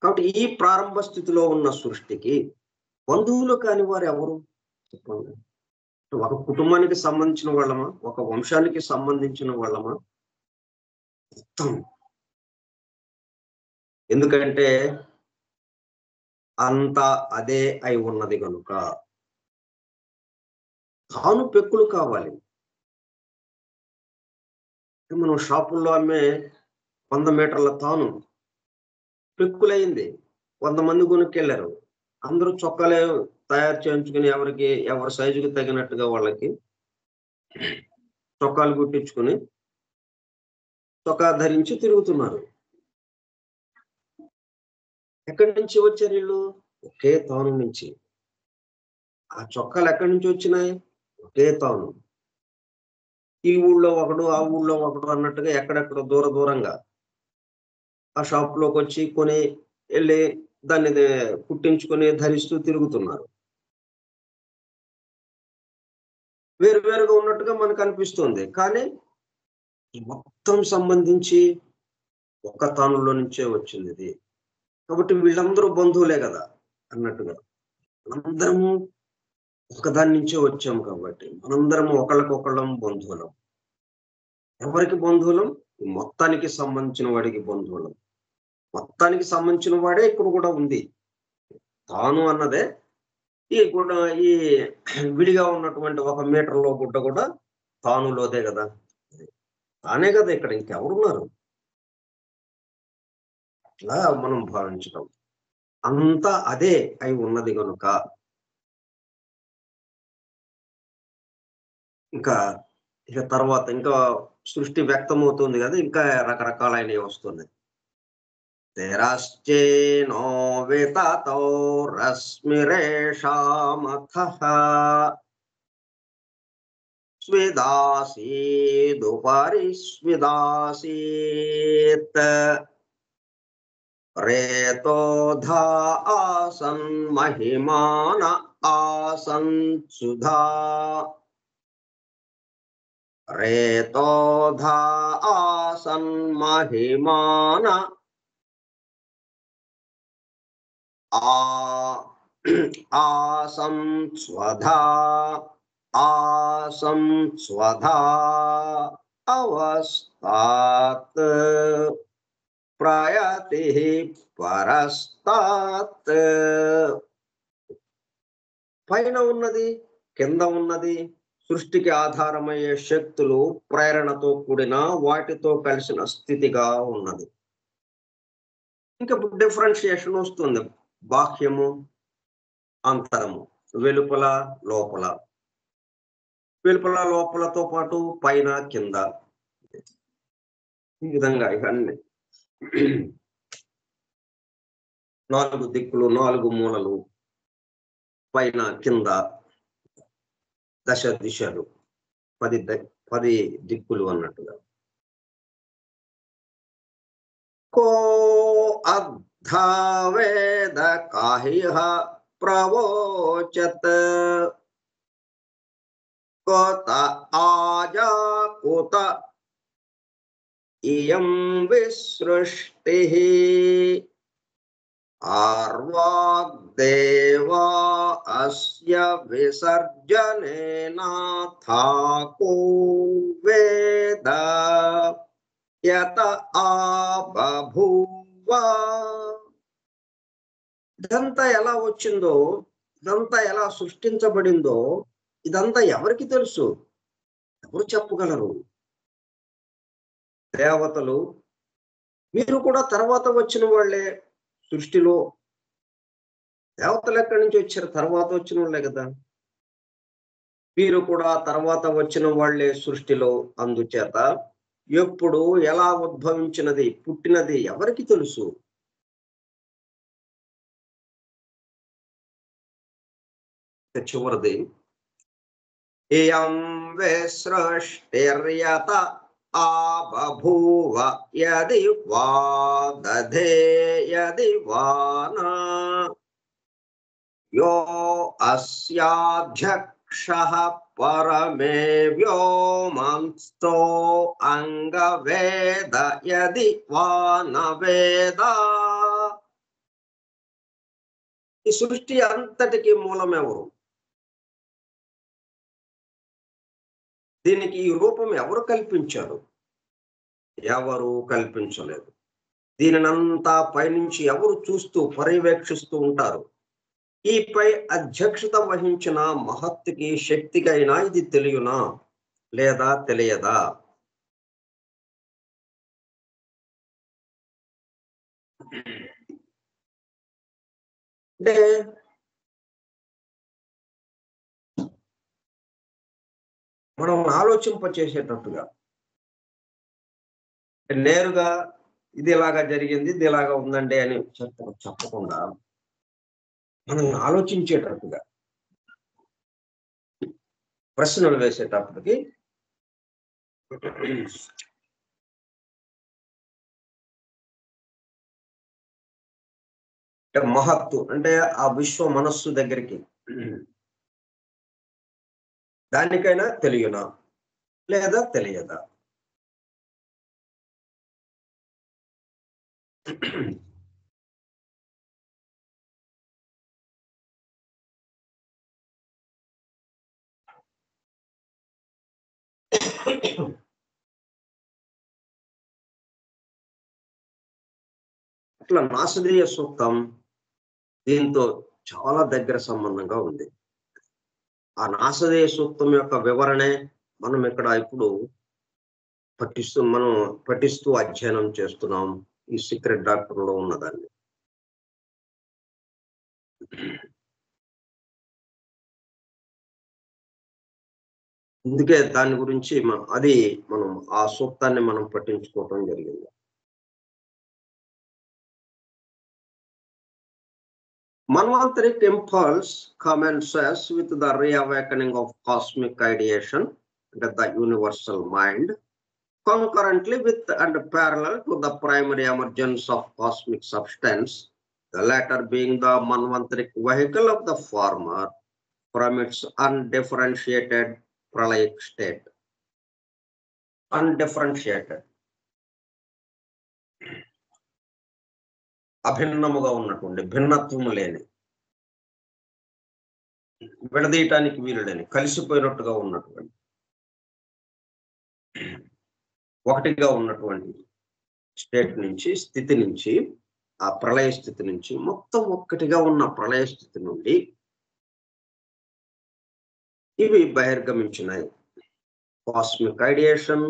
కాబట్టి ఈ ప్రారంభ స్థితిలో ఉన్న సృష్టికి బంధువులు కాని వారు ఎవరు? చెప్పండి. ఒక కుటుంబానికి సంబంధించిన వాళ్ళమా? ఒక వంశానికి సంబంధించిన వాళ్ళమా? మొత్తం. ఎందుకంటే అంతా అదే అయి ఉన్నది గనుక. తాను పెక్కులు కావాలి. మనం షాపుల్లో అమ్మే 100 మీటర్ల తాను పెక్కులయింది. 100 మంది కొనుక్కెళ్లారు. అందరూ చొక్కాలే తయారు చేయించుకొని ఎవరి సైజుకి తగినట్టుగా వాళ్ళకి చొక్కాలు కుట్టించుకొని చొక్కా ధరించి తిరుగుతున్నారు. ఎక్కడి నుంచి వచ్చారు ఈళ్ళు? ఒకే తాను నుంచి. ఆ చొక్కాలు ఎక్కడి నుంచి వచ్చినాయి? ఒకే తాను. ఈ ఊళ్ళో ఒకడు, ఆ ఊళ్ళో ఒకడు అన్నట్టుగా ఎక్కడెక్కడో దూరంగా ఆ షాప్‌లోకొచ్చి కొని ఎళ్లి దాన్ని కుట్టించుకొని ధరిస్తూ తిరుగుతున్నారు. వేరు వేరుగా ఉన్నట్టుగా మనకనిపిస్తుంది. కానీ ఈ మొత్తం సంబంధించి ఒక్క తానులో నుంచే వచ్చిందిది. కాబట్టి వీళ్ళందరూ బంధువులే గదా! అన్నట్టుగా. మనందరము ఒకదాని నుంచే వచ్చాం కాబట్టి, మనందరము ఒకళ్ళకొకళ్ళం బంధువులం. ఎవరికి బంధువులం? ఈ మొత్తానికి సంబంధించిన వాడికి బంధువులం. మొత్తానికి సంబంధించిన వాడే ఇక్కడ కూడా ఉంది. తాను అన్నదే ఈ విడిగా ఉన్నటువంటి 1 మీటర్‌లో గుడ్డ కూడా తానులోదే గదా! తానే గదా! ఇక్కడ ఇంకెవరున్నారు? అట్లా మనం భావించటం. అంతా అదే అయి ఉన్నది గనుక ఇంకా తర్వాత సృష్టి వ్యక్తమవుతుంది గదా! ఇంకా రకరకాలైనయి వస్తున్నాయి. తెరశ్చేనో వితతో రశ్మిరేషామథః స్విదాసీదుపరి స్విదాసీత్ రేతోధా ఆసన్ మహిమాన ఆసన్ సుధా రేతోధా ఆసన్ మహిమాన ఆసం స్వధా ఆసం స్వధా అవస్తాత్ ప్రయతి పరస్తాత్. పైన ఉన్నది, కింద ఉన్నది, సృష్టికి ఆధారమయ్యే శక్తులు ప్రేరణతో కూడిన వాటితో కలిసిన స్థితిగా ఉన్నది. ఇంకా డిఫరెన్షియేషన్ వస్తుంది. బాహ్యము, అంతరము, వెలుపల, లోపల. వెలుపల, లోపలతో పాటు పైన, కింద. ఈ విధంగా ఇవన్నీ 4 దిక్కులు, 4 మూలలు, పైన, కింద, దశ దిశలు, 10 దిక్కులు అన్నట్టుగా. కో అద్ధా వేద కాహిః ప్రవోచత్ కోత ఆజా కోత ఇయం విసృష్టిః. ఆర్వాగ్దేవా అస్య విసర్జనేన థాకో వేద యత ఆబభూవ. ఇదంతా ఎలా వచ్చిందో, ఇదంతా ఎలా సృష్టించబడిందో, ఇదంతా ఎవరికి తెలుసు? ఎవరు చెప్పగలరు? దేవతలు. మీరు కూడా తర్వాత వచ్చిన వాళ్ళే సృష్టిలో. దేవతలు ఎక్కడి నుంచి వచ్చారు? తర్వాత వచ్చిన వాళ్ళే కదా. మీరు కూడా తర్వాత వచ్చిన వాళ్ళే సృష్టిలో. అందుచేత ఎప్పుడు ఎలా ఉద్భవించినది, పుట్టినది ఎవరికి తెలుసు? చివరిది, ఇయం విసృష్టిర్యత ఆబభూవ యది వా దధే యది వా నా యో అస్యాధ్యక్షః పరమే వ్యోమంస్థో అంగవేద యది వా న వేద. ఈ సృష్టి అంతటికి మూలమెవరు? దీనికి ఈ రూపం ఎవరు కల్పించారు? ఎవరు కల్పించలేదు. దీనినంతా పైనుంచి ఎవరు చూస్తూ పర్యవేక్షిస్తూ ఉంటారు? ఈ పై అధ్యక్షత వహించిన మహత్తుకి, శక్తికైనా ఇది తెలియనా లేదా తెలియదా? అంటే మనం ఆలోచింపచేసేటట్టుగా, నేరుగా ఇది ఇలాగా జరిగింది, ఇది ఇలాగా ఉందండి అని చెప్పకుండా మనం ఆలోచించేటట్టుగా, ప్రశ్నలు వేసేటప్పటికి మహత్తు అంటే ఆ విశ్వ మనస్సు దగ్గరికి, దానికైనా తెలియనా లేదా తెలియదా? ఇట్లా నాసదీయ సూక్తం దీంతో చాలా దగ్గర సంబంధంగా ఉంది. ఆ నాసదీయ సూక్తం యొక్క వివరణే మనం ఇక్కడ ఇప్పుడు పఠిస్తూ అధ్యయనం చేస్తున్నాం ఈ సీక్రెట్ డాక్టర్ లో ఉన్నదాన్ని. అందుకే దాని గురించి మనం ఆ సూక్తాన్ని మనం పట్టించుకోవటం జరిగింది. Manvantaric impulse commences with the reawakening of cosmic ideation and the universal mind, concurrently with and parallel to the primary emergence of cosmic substance, the latter being the Manvantaric vehicle of the former from its undifferentiated pralayic state. Undifferentiated. అభిన్నముగా ఉన్నటువంటి, భిన్నత్వము లేని, విడదీయటానికి వీలు లేని, కలిసిపోయినట్టుగా ఉన్నటువంటి, ఒకటిగా ఉన్నటువంటి state నుంచి, స్థితి నుంచి, ఆ ప్రళయ స్థితి నుంచి, మొత్తం ఒక్కటిగా ఉన్న ప్రళయ స్థితి నుండి ఇవి బహిర్గమించినాయి. కాస్మిక్ ఐడియేషన్,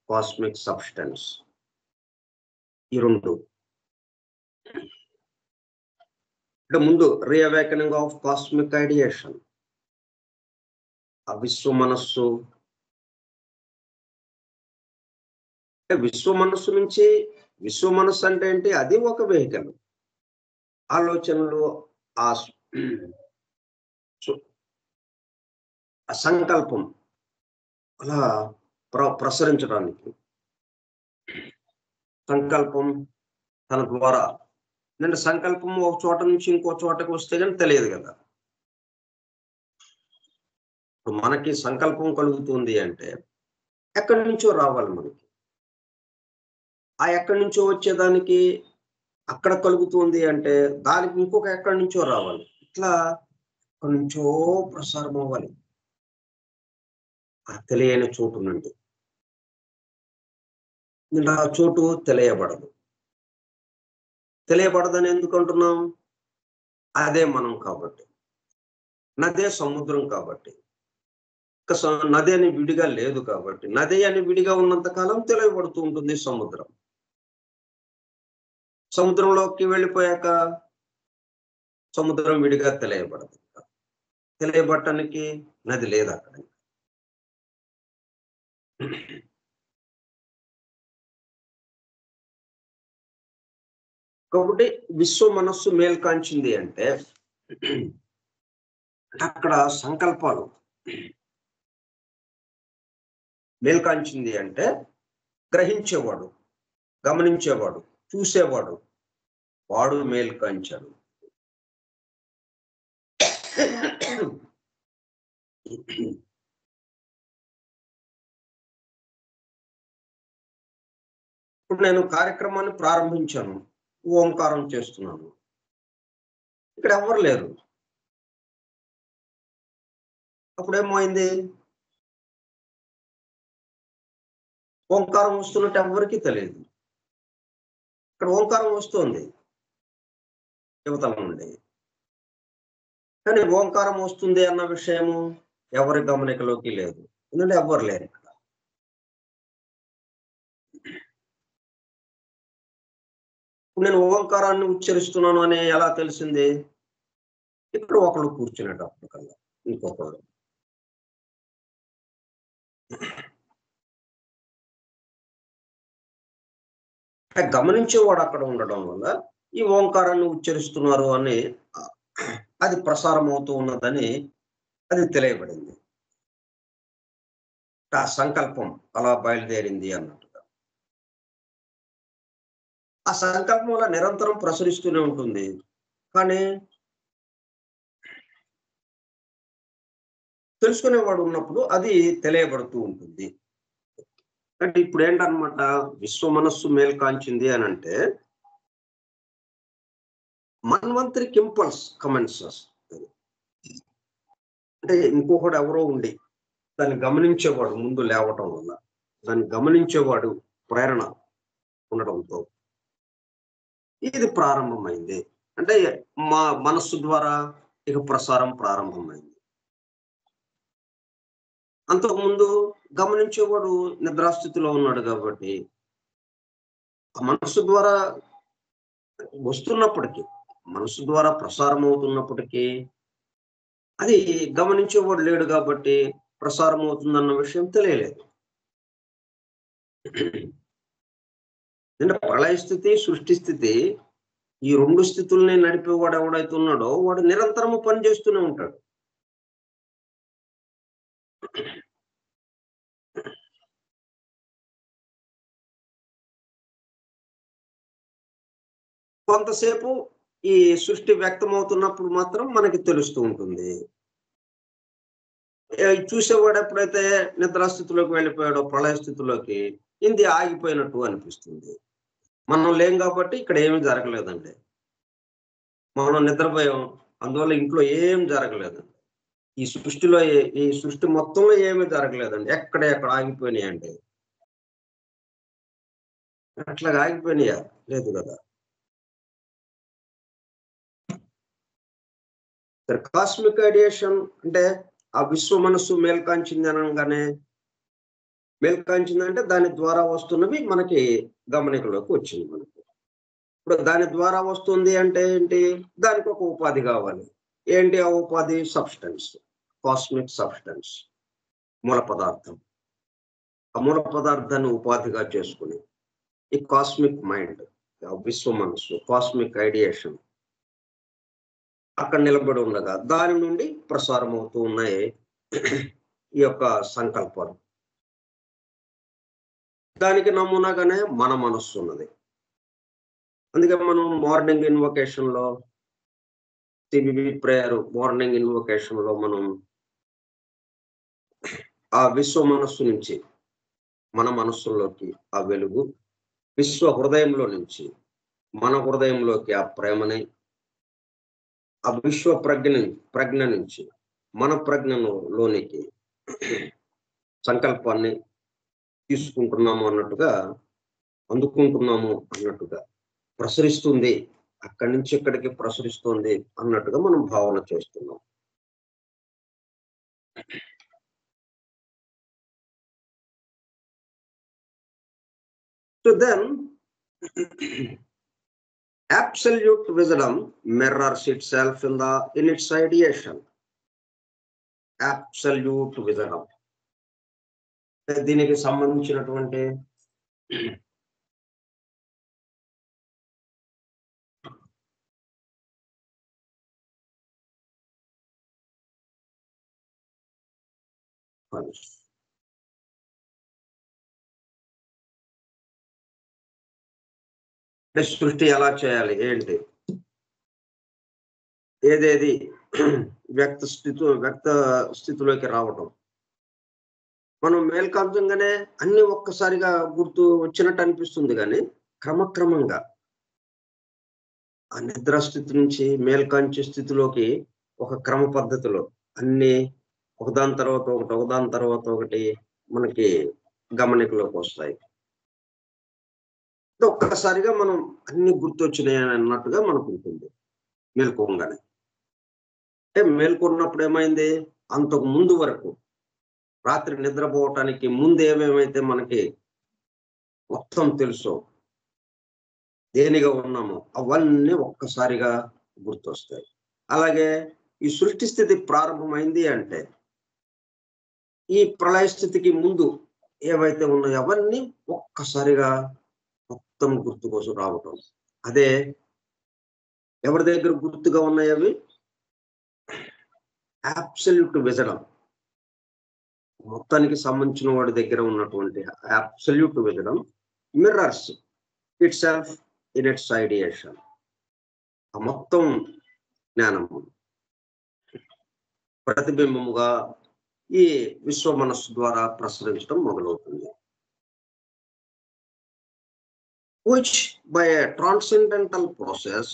కాస్మిక్ సబ్స్టెన్స్, ఈ రెండు. ముందు రీఅవేకనింగ్ ఆఫ్ కాస్మిక్ ఐడియేషన్, ఆ విశ్వ మనస్సు, విశ్వ మనస్సు నుంచి, విశ్వ మనస్సు అంటే ఏంటి? అది ఒక వెహికల్. ఆలోచనలు, ఆ సంకల్పం అలా ప్రసరించడానికి, సంకల్పం తన ద్వారా, అంటే సంకల్పం ఒక చోట నుంచి ఇంకో చోటకు వస్తే కానీ తెలియదు కదా. ఇప్పుడు మనకి సంకల్పం కలుగుతుంది అంటే ఎక్కడి నుంచో రావాలి మనకి. ఆ ఎక్కడి నుంచో వచ్చేదానికి అక్కడ కలుగుతుంది అంటే దానికి ఇంకొక ఎక్కడి నుంచో రావాలి. ఇట్లా ఎక్కడి నుంచో ప్రసారం అవ్వాలి ఆ తెలియని చోటు నుండి. ఆ చోటు తెలియబడదు. తెలియబడదని ఎందుకు అంటున్నాం? అదే మనం కాబట్టి. నదే సముద్రం కాబట్టి. నది అని విడిగా లేదు కాబట్టి. నది అని విడిగా ఉన్నంత కాలం తెలియబడుతూ ఉంటుంది సముద్రం. సముద్రంలోకి వెళ్ళిపోయాక సముద్రం విడిగా తెలియబడదు. తెలియబడటానికి నది లేదు అక్కడ. కాబట్టి విశ్వ మనస్సు మేల్కాంచింది అంటే అక్కడ సంకల్పాలు మేల్కాంచింది అంటే గ్రహించేవాడు, గమనించేవాడు, చూసేవాడు, వాడు మేల్కాంచాడు. ఇప్పుడు నేను కార్యక్రమాన్ని ప్రారంభించాను, ఓంకారం చేస్తున్నాను. ఇక్కడ ఎవరు లేరు. అప్పుడేమైంది? ఓంకారం వస్తున్నట్టు ఎవరికి తెలియదు. ఇక్కడ ఓంకారం వస్తుంది యువతల నుండి, కానీ ఓంకారం వస్తుంది అన్న విషయము ఎవరి గమనికలోకి లేదు. ఎందుకంటే ఎవ్వరు లేరు ఇక్కడ. నేను ఓంకారాన్ని ఉచ్చరిస్తున్నాను అని ఎలా తెలిసింది? ఇక్కడ ఒకళ్ళు కూర్చునేటప్పుడు కల్లా ఇంకొకళ్ళు. గమనించేవాడు అక్కడ ఉండడం వల్ల ఈ ఓంకారాన్ని ఉచ్చరిస్తున్నారు అని అది ప్రసారం అవుతూ ఉన్నదని అది తెలియబడింది. ఆ సంకల్పం అలా బయలుదేరింది అన్నట్టుగా. ఆ సంకల్పం వల్ల నిరంతరం ప్రసరిస్తూనే ఉంటుంది. కానీ తెలుసుకునేవాడు ఉన్నప్పుడు అది తెలియబడుతూ ఉంటుంది. అంటే ఇప్పుడు ఏంటన్నమాట, విశ్వ మనస్సు మేల్కాంచింది అని అంటే మన్వంతరికి ఇంపల్స్ కమెంట్స్ అంటే ఇంకొకడు ఎవరో ఉండి దాన్ని గమనించేవాడు ముందు లేవటం వల్ల, దాన్ని గమనించేవాడు ప్రేరణ ఉండడంతో ఇది ప్రారంభమైంది. అంటే మా మనస్సు ద్వారా ఇక ప్రసారం ప్రారంభమైంది. అంతకుముందు గమనించేవాడు నిద్రాస్థితిలో ఉన్నాడు కాబట్టి మనస్సు ద్వారా వస్తున్నప్పటికీ, మనస్సు ద్వారా ప్రసారం అవుతున్నప్పటికీ అది గమనించేవాడు లేడు కాబట్టి ప్రసారం అవుతుందన్న విషయం తెలియలేదు. ప్రళయ స్థితి, సృష్టి స్థితి, ఈ రెండు స్థితుల్ని నడిపేవాడు ఎవడైతే ఉన్నాడో వాడు నిరంతరము పనిచేస్తూనే ఉంటాడు. కొంతసేపు ఈ సృష్టి వ్యక్తమవుతున్నప్పుడు మాత్రం మనకి తెలుస్తూ ఉంటుంది. చూసేవాడు ఎప్పుడైతే నిద్రాస్థితిలోకి వెళ్ళిపోయాడో, ప్రళయ స్థితిలోకి, ఇది ఆగిపోయినట్టు అనిపిస్తుంది. మనం లేం కాబట్టి ఇక్కడ ఏమీ జరగలేదండి. మనం నిద్రపోయాం, అందువల్ల ఇంట్లో ఏం జరగలేదండి. ఈ సృష్టి మొత్తంలో ఏమీ జరగలేదండి. ఎక్కడ ఆగిపోయినాయండి. అట్లాగా ఆగిపోయినాయా? లేదు కదా. కాస్మిక్ ఐడియేషన్ అంటే ఆ విశ్వ మనస్సు మేల్కాంచింది అనగానే, మేల్కాంచిందంటే దాని ద్వారా వస్తున్నవి మనకి గమనికలోకి వచ్చింది. మనకి ఇప్పుడు దాని ద్వారా వస్తుంది అంటే ఏంటి? దానికి ఒక ఉపాధి కావాలి. ఏంటి ఆ ఉపాధి? సబ్స్టెన్స్, కాస్మిక్ సబ్స్టెన్స్, మూల పదార్థం. ఆ మూల పదార్థాన్ని ఉపాధిగా చేసుకుని ఈ కాస్మిక్ మైండ్, విశ్వ మనస్సు, కాస్మిక్ ఐడియేషన్ అక్కడ నిలబడి ఉండగా దాని నుండి ప్రసారం అవుతూ ఉన్నాయి ఈ యొక్క సంకల్పాలు. దానికి నమూనాగానే మన మనస్సు ఉన్నది. అందుకే మనం మార్నింగ్ ఇన్వొకేషన్ లో, సిబిబి ప్రేయర్ మార్నింగ్ ఇన్వొకేషన్ లో మనం ఆ విశ్వ మనస్సు నుంచి మన మనస్సులోకి ఆ వెలుగు, విశ్వ హృదయంలో నుంచి మన హృదయంలోకి ఆ ప్రేమని, ఆ విశ్వ ప్రజ్ఞ నుంచి మన ప్రజ్ఞలోనికి సంకల్పాన్ని తీసుకుంటున్నాము అన్నట్టుగా, అందుకుంటున్నాము అన్నట్టుగా ప్రసరిస్తుంది. అక్కడి నుంచి ఇక్కడికి ప్రసరిస్తుంది అన్నట్టుగా మనం భావన చేస్తున్నాం. So then, absolute wisdom mirrors itself in its ideation. Absolute wisdom. దీనికి సంబంధించినటువంటి సృష్టి ఎలా చేయాలి, ఏంటి, ఏదేది వ్యక్త స్థితిలోకి రావటం, మనం మేల్కాంతంగానే అన్ని ఒక్కసారిగా గుర్తు వచ్చినట్టు అనిపిస్తుంది, కానీ క్రమక్రమంగా ఆ నిద్ర స్థితి నుంచి మేల్కాంచే స్థితిలోకి ఒక క్రమ పద్ధతిలో అన్ని ఒకదాని తర్వాత ఒకటి మనకి గమనికలోకి వస్తాయి. ఒక్కసారిగా మనం అన్ని గుర్తొచ్చినాయి అన్నట్టుగా మనకు ఉంటుంది మేల్కోగానే. అంటే మేల్కొన్నప్పుడు ఏమైంది, అంతకు ముందు వరకు రాత్రి నిద్రపోవటానికి ముందు ఏమేమైతే మనకి మొత్తం తెలుసో, దేనిగా ఉన్నామో అవన్నీ ఒక్కసారిగా గుర్తొస్తాయి. అలాగే ఈ సృష్టి స్థితి ప్రారంభమైంది అంటే ఈ ప్రళయ స్థితికి ముందు ఏవైతే ఉన్నాయో అవన్నీ ఒక్కసారిగా మొత్తం గుర్తుకోసం రావటం. అదే ఎవరి దగ్గర గుర్తుగా ఉన్నాయి అవి? అబ్సల్యూట్ విజడమ్, మొత్తానికి సంబంధించిన వాడి దగ్గర ఉన్నటువంటి absolute wisdom mirrors it self in it's ideation. ఆ మొత్తం జ్ఞానము ప్రతిబింబముగా ఈ విశ్వ మనస్సు ద్వారా ప్రసరించడం మొదలవుతుంది. which by a transcendental process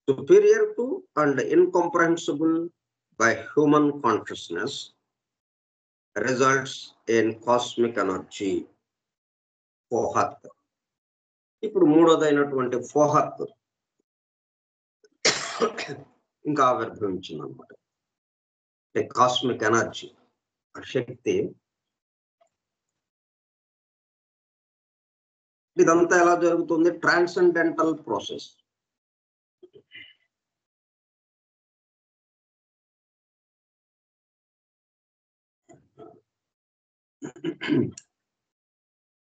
superior to and incomprehensible by human consciousness results in cosmic energy ఫోహత్. ఇప్పుడు మూడోదైనటువంటి ఫోహత్ ఇంకా ఆవిర్భవించింది అనమాట. కాస్మిక్ ఎనర్జీ, ఆ శక్తి. ఇదంతా ఎలా జరుగుతుంది? Transcendental process.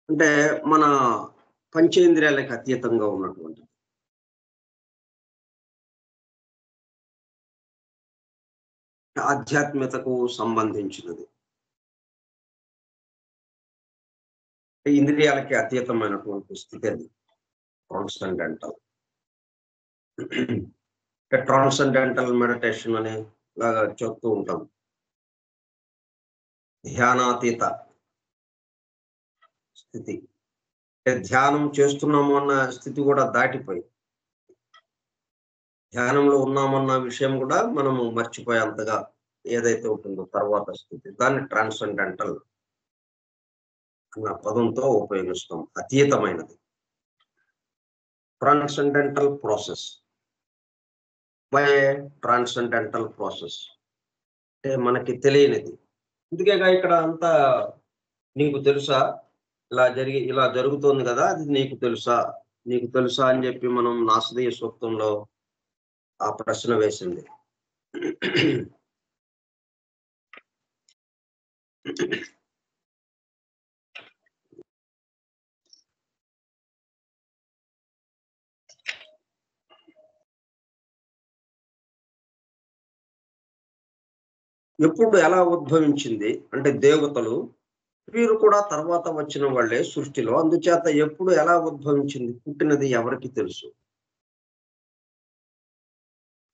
అంటే మన పంచేంద్రియాలకు అతీతంగా ఉన్నటువంటి ఆధ్యాత్మికతకు సంబంధించినది, ఇంద్రియాలకి అతీతమైనటువంటి స్థితి అది ట్రాన్సెండెంటల్. ట్రాన్సెండెంటల్ మెడిటేషన్ అనే లాగా చెప్తూ ఉంటాం. ధ్యానాతీత స్థితి, ధ్యానం చేస్తున్నాము అన్న స్థితి కూడా దాటిపోయి ధ్యానంలో ఉన్నామన్న విషయం కూడా మనము మర్చిపోయేంతగా ఏదైతే ఉంటుందో తర్వాత స్థితి, దాన్ని ట్రాన్సెండెంటల్ అన్న పదంతో ఉపయోగిస్తాం. అతీతమైనది, transcendental process by transcendental process. అంటే మనకి తెలియనిది. అందుకేగా ఇక్కడ అంతా నీకు తెలుసా, ఇలా జరుగుతోంది కదా, అది నీకు తెలుసా అని చెప్పి మనం నాసదీయ సూక్తంలో ఆ ప్రశ్న వేసింది. ఎప్పుడు ఎలా ఉద్భవించింది అంటే దేవతలు వీరు కూడా తర్వాత వచ్చిన వాళ్ళే సృష్టిలో. అందుచేత ఎప్పుడు ఎలా ఉద్భవించింది, పుట్టినది ఎవరికి తెలుసు?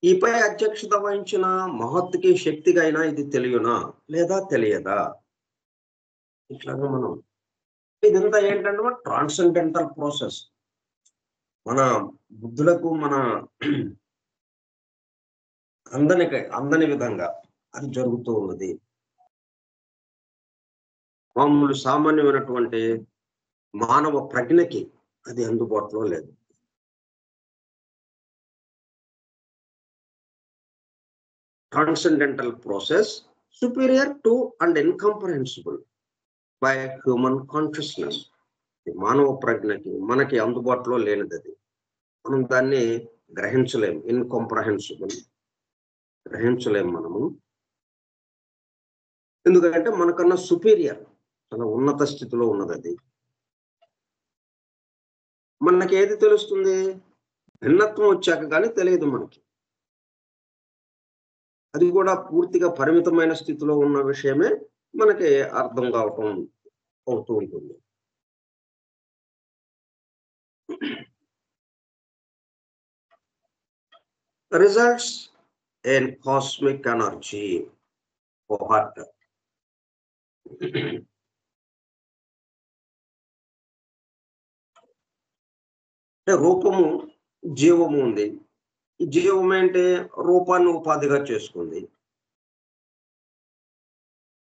ఈపై అధ్యక్షత వహించిన మహత్తుకి శక్తిగా అయినా ఇది తెలియనా లేదా తెలియదా? ఇట్లాగా మనం ఇదంతా ఏంటంటే ట్రాన్సెండెంటల్ ప్రాసెస్. మన బుద్ధులకు మన అందని విధంగా అది జరుగుతూ ఉన్నది. మామూలు సామాన్యమైనటువంటి మానవ ప్రజ్ఞకి అది అందుబాటులో లేదు. Transcendental process superior to and incomprehensible by human consciousness. మానవ ప్రజ్ఞకి మనకి అందుబాటులో లేనిదది. మనం దాన్ని గ్రహించలేం. ఇన్కంప్రహెన్సిబుల్, గ్రహించలేం మనము. ఎందుకంటే మనకన్నా సుపీరియర్, చాలా ఉన్నత స్థితిలో ఉన్నదది. మనకి ఏది తెలుస్తుంది? భిన్నత్వం వచ్చాక కానీ తెలియదు మనకి. అది కూడా పూర్తిగా పరిమితమైన స్థితిలో ఉన్న విషయమే మనకి అర్థం కావటం అవుతూ ఉంటుంది. Results in cosmic energy heart. అంటే రూపము, జీవము ఉంది. ఈ జీవం ఏంటి? రూపాన్ని ఉపాధిగా చేసుకుంది.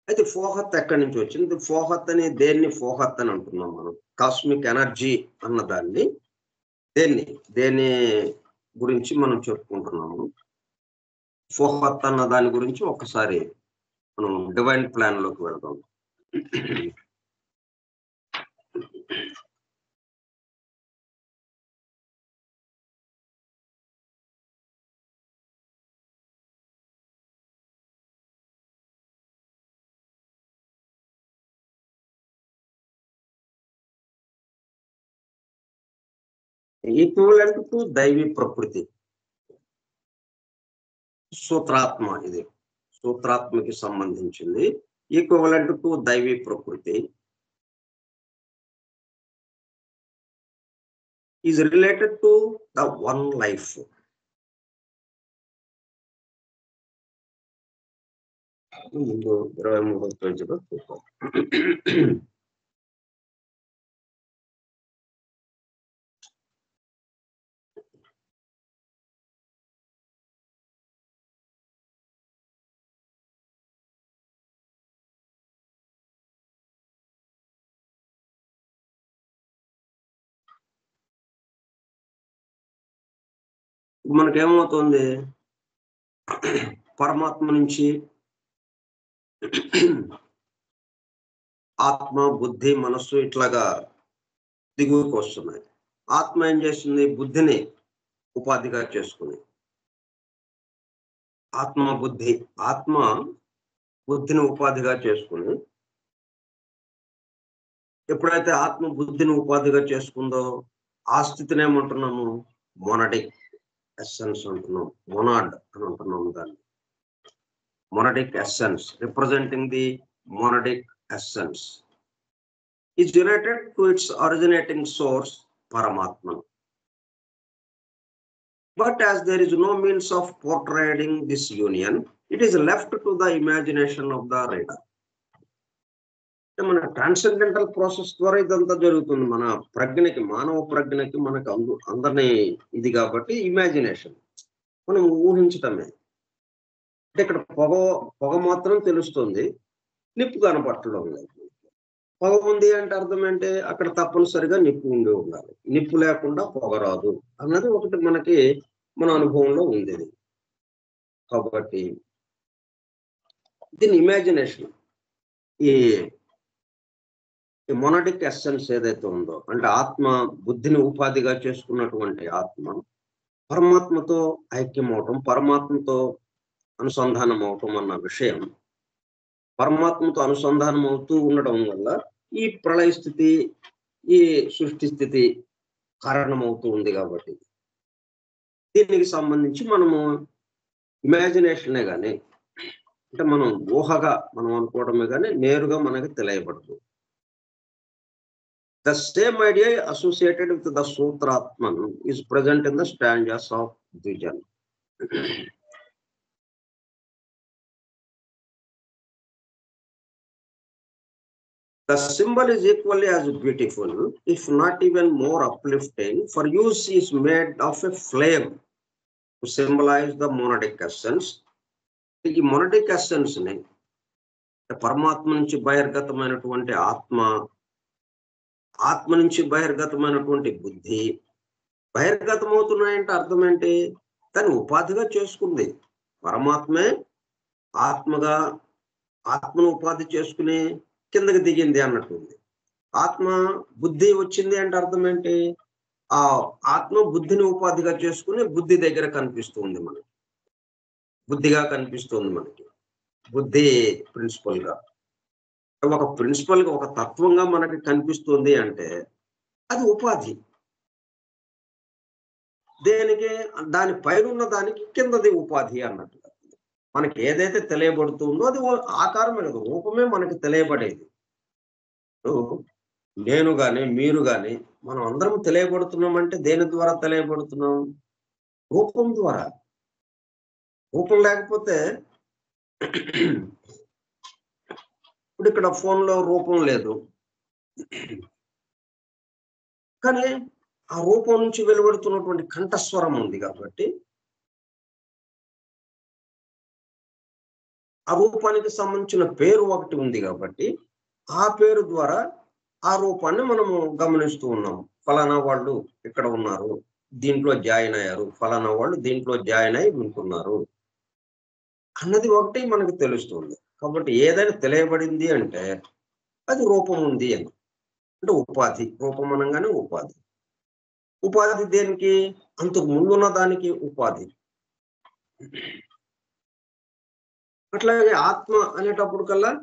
అయితే ఫోహత్ ఎక్కడి నుంచి వచ్చింది? ఫోహత్ అని దేన్ని ఫోహత్ అని అంటున్నాం మనం? కాస్మిక్ ఎనర్జీ అన్న దాన్ని దేని గురించి మనం చెప్పుకుంటున్నాము? ఫోహత్ అన్న దాని గురించి ఒకసారి మనం డివైన్ ప్లాన్ లోకి వెళ్దాం. ఈక్వలెంట్ టు దైవీ ప్రకృతి. సూత్రాత్మ, ఇది సూత్రాత్మకి సంబంధించింది. ఈక్వలెంట్ టు దైవీ ప్రకృతి is related to the one life. ముందు 23వ పేజీలో చూద్దాం. మనకేమవుతుంది? పరమాత్మ నుంచి ఆత్మ, బుద్ధి, మనస్సు ఇట్లాగా దిగువకు వస్తున్నాయి. ఆత్మ ఏం చేస్తుంది? బుద్ధిని ఉపాధిగా చేసుకుని, ఆత్మ బుద్ధిని ఉపాధిగా చేసుకుని, ఎప్పుడైతే ఆత్మ బుద్ధిని ఉపాధిగా చేసుకుందో ఆ స్థితిని ఏమంటున్నాము? మొనడిక్ ఎస్సెన్స్ అంటున్నాం. మొనాడ్ అని అంటున్నాము దాన్ని. Monadic essence, representing the monadic essence is related to its originating source, Paramatma. But as there is no means of portraying this union, it is left to the imagination of the reader. మన transcendental process ద్వారా ఇదంతా జరుగుతుంది. మన ప్రజ్ఞకి, మానవ ప్రజ్ఞకి మనకు అందరినీ ఇది కాబట్టి ఇమాజినేషన్, మనం ఊహించటమే. అంటే ఇక్కడ పొగ మాత్రం తెలుస్తుంది, నిప్పు కనపట్టడం లేదు. పొగ ఉంది అంటే అర్థం ఏంటి? అక్కడ తప్పనిసరిగా నిప్పు ఉండి ఉండాలి. నిప్పు లేకుండా పొగ రాదు అన్నది ఒకటి మనకి మన అనుభవంలో ఉంది. కాబట్టి దీని ఇమాజినేషన్, ఈ మొనటిక్ ఎస్సెన్స్ ఏదైతే ఉందో, అంటే ఆత్మ బుద్ధిని ఉపాధిగా చేసుకున్నటువంటి ఆత్మ పరమాత్మతో ఐక్యం అవటం, పరమాత్మతో అనుసంధానం అవటం అన్న విషయం, పరమాత్మతో అనుసంధానం అవుతూ ఉండడం వల్ల ఈ ప్రళయ స్థితి, ఈ సృష్టి స్థితి కారణమవుతూ ఉంది. కాబట్టి దీనికి సంబంధించి మనము ఇమాజినేషనే కానీ, అంటే మనం ఊహగా మనం అనుకోవడమే కానీ నేరుగా మనకి తెలియబడదు. The same idea associated with the Sutratman is present in the stanzas of Dvijan. The symbol is equally as beautiful, if not even more uplifting, for use is made of a flame to symbolize the monadic essence. ఈ మొనటిక్ essence ని పరమాత్మ నుంచి బహిర్గతమైనటువంటి ఆత్మ నుంచి బహిర్గతమైనటువంటి బుద్ధి బహిర్గతమవుతున్నాయంటే అర్థం ఏంటి? దాన్ని ఉపాధిగా చేసుకుంది. పరమాత్మే ఆత్మను ఉపాధి చేసుకుని కిందకి దిగింది అన్నట్టుంది. ఆత్మ బుద్ధి వచ్చింది అంటే అర్థం ఏంటి? ఆ ఆత్మ బుద్ధిని ఉపాధిగా చేసుకుని బుద్ధి దగ్గర కనిపిస్తుంది మనకి, బుద్ధిగా కనిపిస్తుంది మనకి. బుద్ధి ప్రిన్సిపల్ గా ఒక తత్వంగా మనకి కనిపిస్తుంది అంటే అది ఉపాధి. దేనికి? దాని పైన ఉన్న దానికి కిందది ఉపాధి అన్నట్టుగా. మనకి ఏదైతే తెలియబడుతుందో అది ఆకారమే కదా, రూపమే మనకి తెలియబడేది. నేను గాని మీరు గాని మనం అందరం తెలియబడుతున్నాం అంటే దేని ద్వారా తెలియబడుతున్నాం? రూపం ద్వారా. రూపం లేకపోతే ఇప్పుడు ఇక్కడ ఫోన్లో రూపం లేదు, కానీ ఆ రూపం నుంచి వెలువడుతున్నటువంటి కంఠస్వరం ఉంది కాబట్టి ఆ రూపానికి సంబంధించిన పేరు ఒకటి ఉంది కాబట్టి ఆ పేరు ద్వారా ఆ రూపాన్ని మనము గమనిస్తూ ఉన్నాం. ఫలానా వాళ్ళు ఇక్కడ ఉన్నారు, దీంట్లో జాయిన్ అయ్యారు, ఫలానా వాళ్ళు దీంట్లో జాయిన్ అయి వింటున్నారు అన్నది ఒకటి మనకు తెలుస్తుంది. కాబట్టి ఏదైనా తెలియబడింది అంటే అది రూపం ఉంది అని, అంటే ఉపాధి. రూపం అనగానే ఉపాధి. ఉపాధి దేనికి? అంతకు ముందున్న దానికి ఉపాధి. అట్లాగే ఆత్మ అనేటప్పుడు కల్లా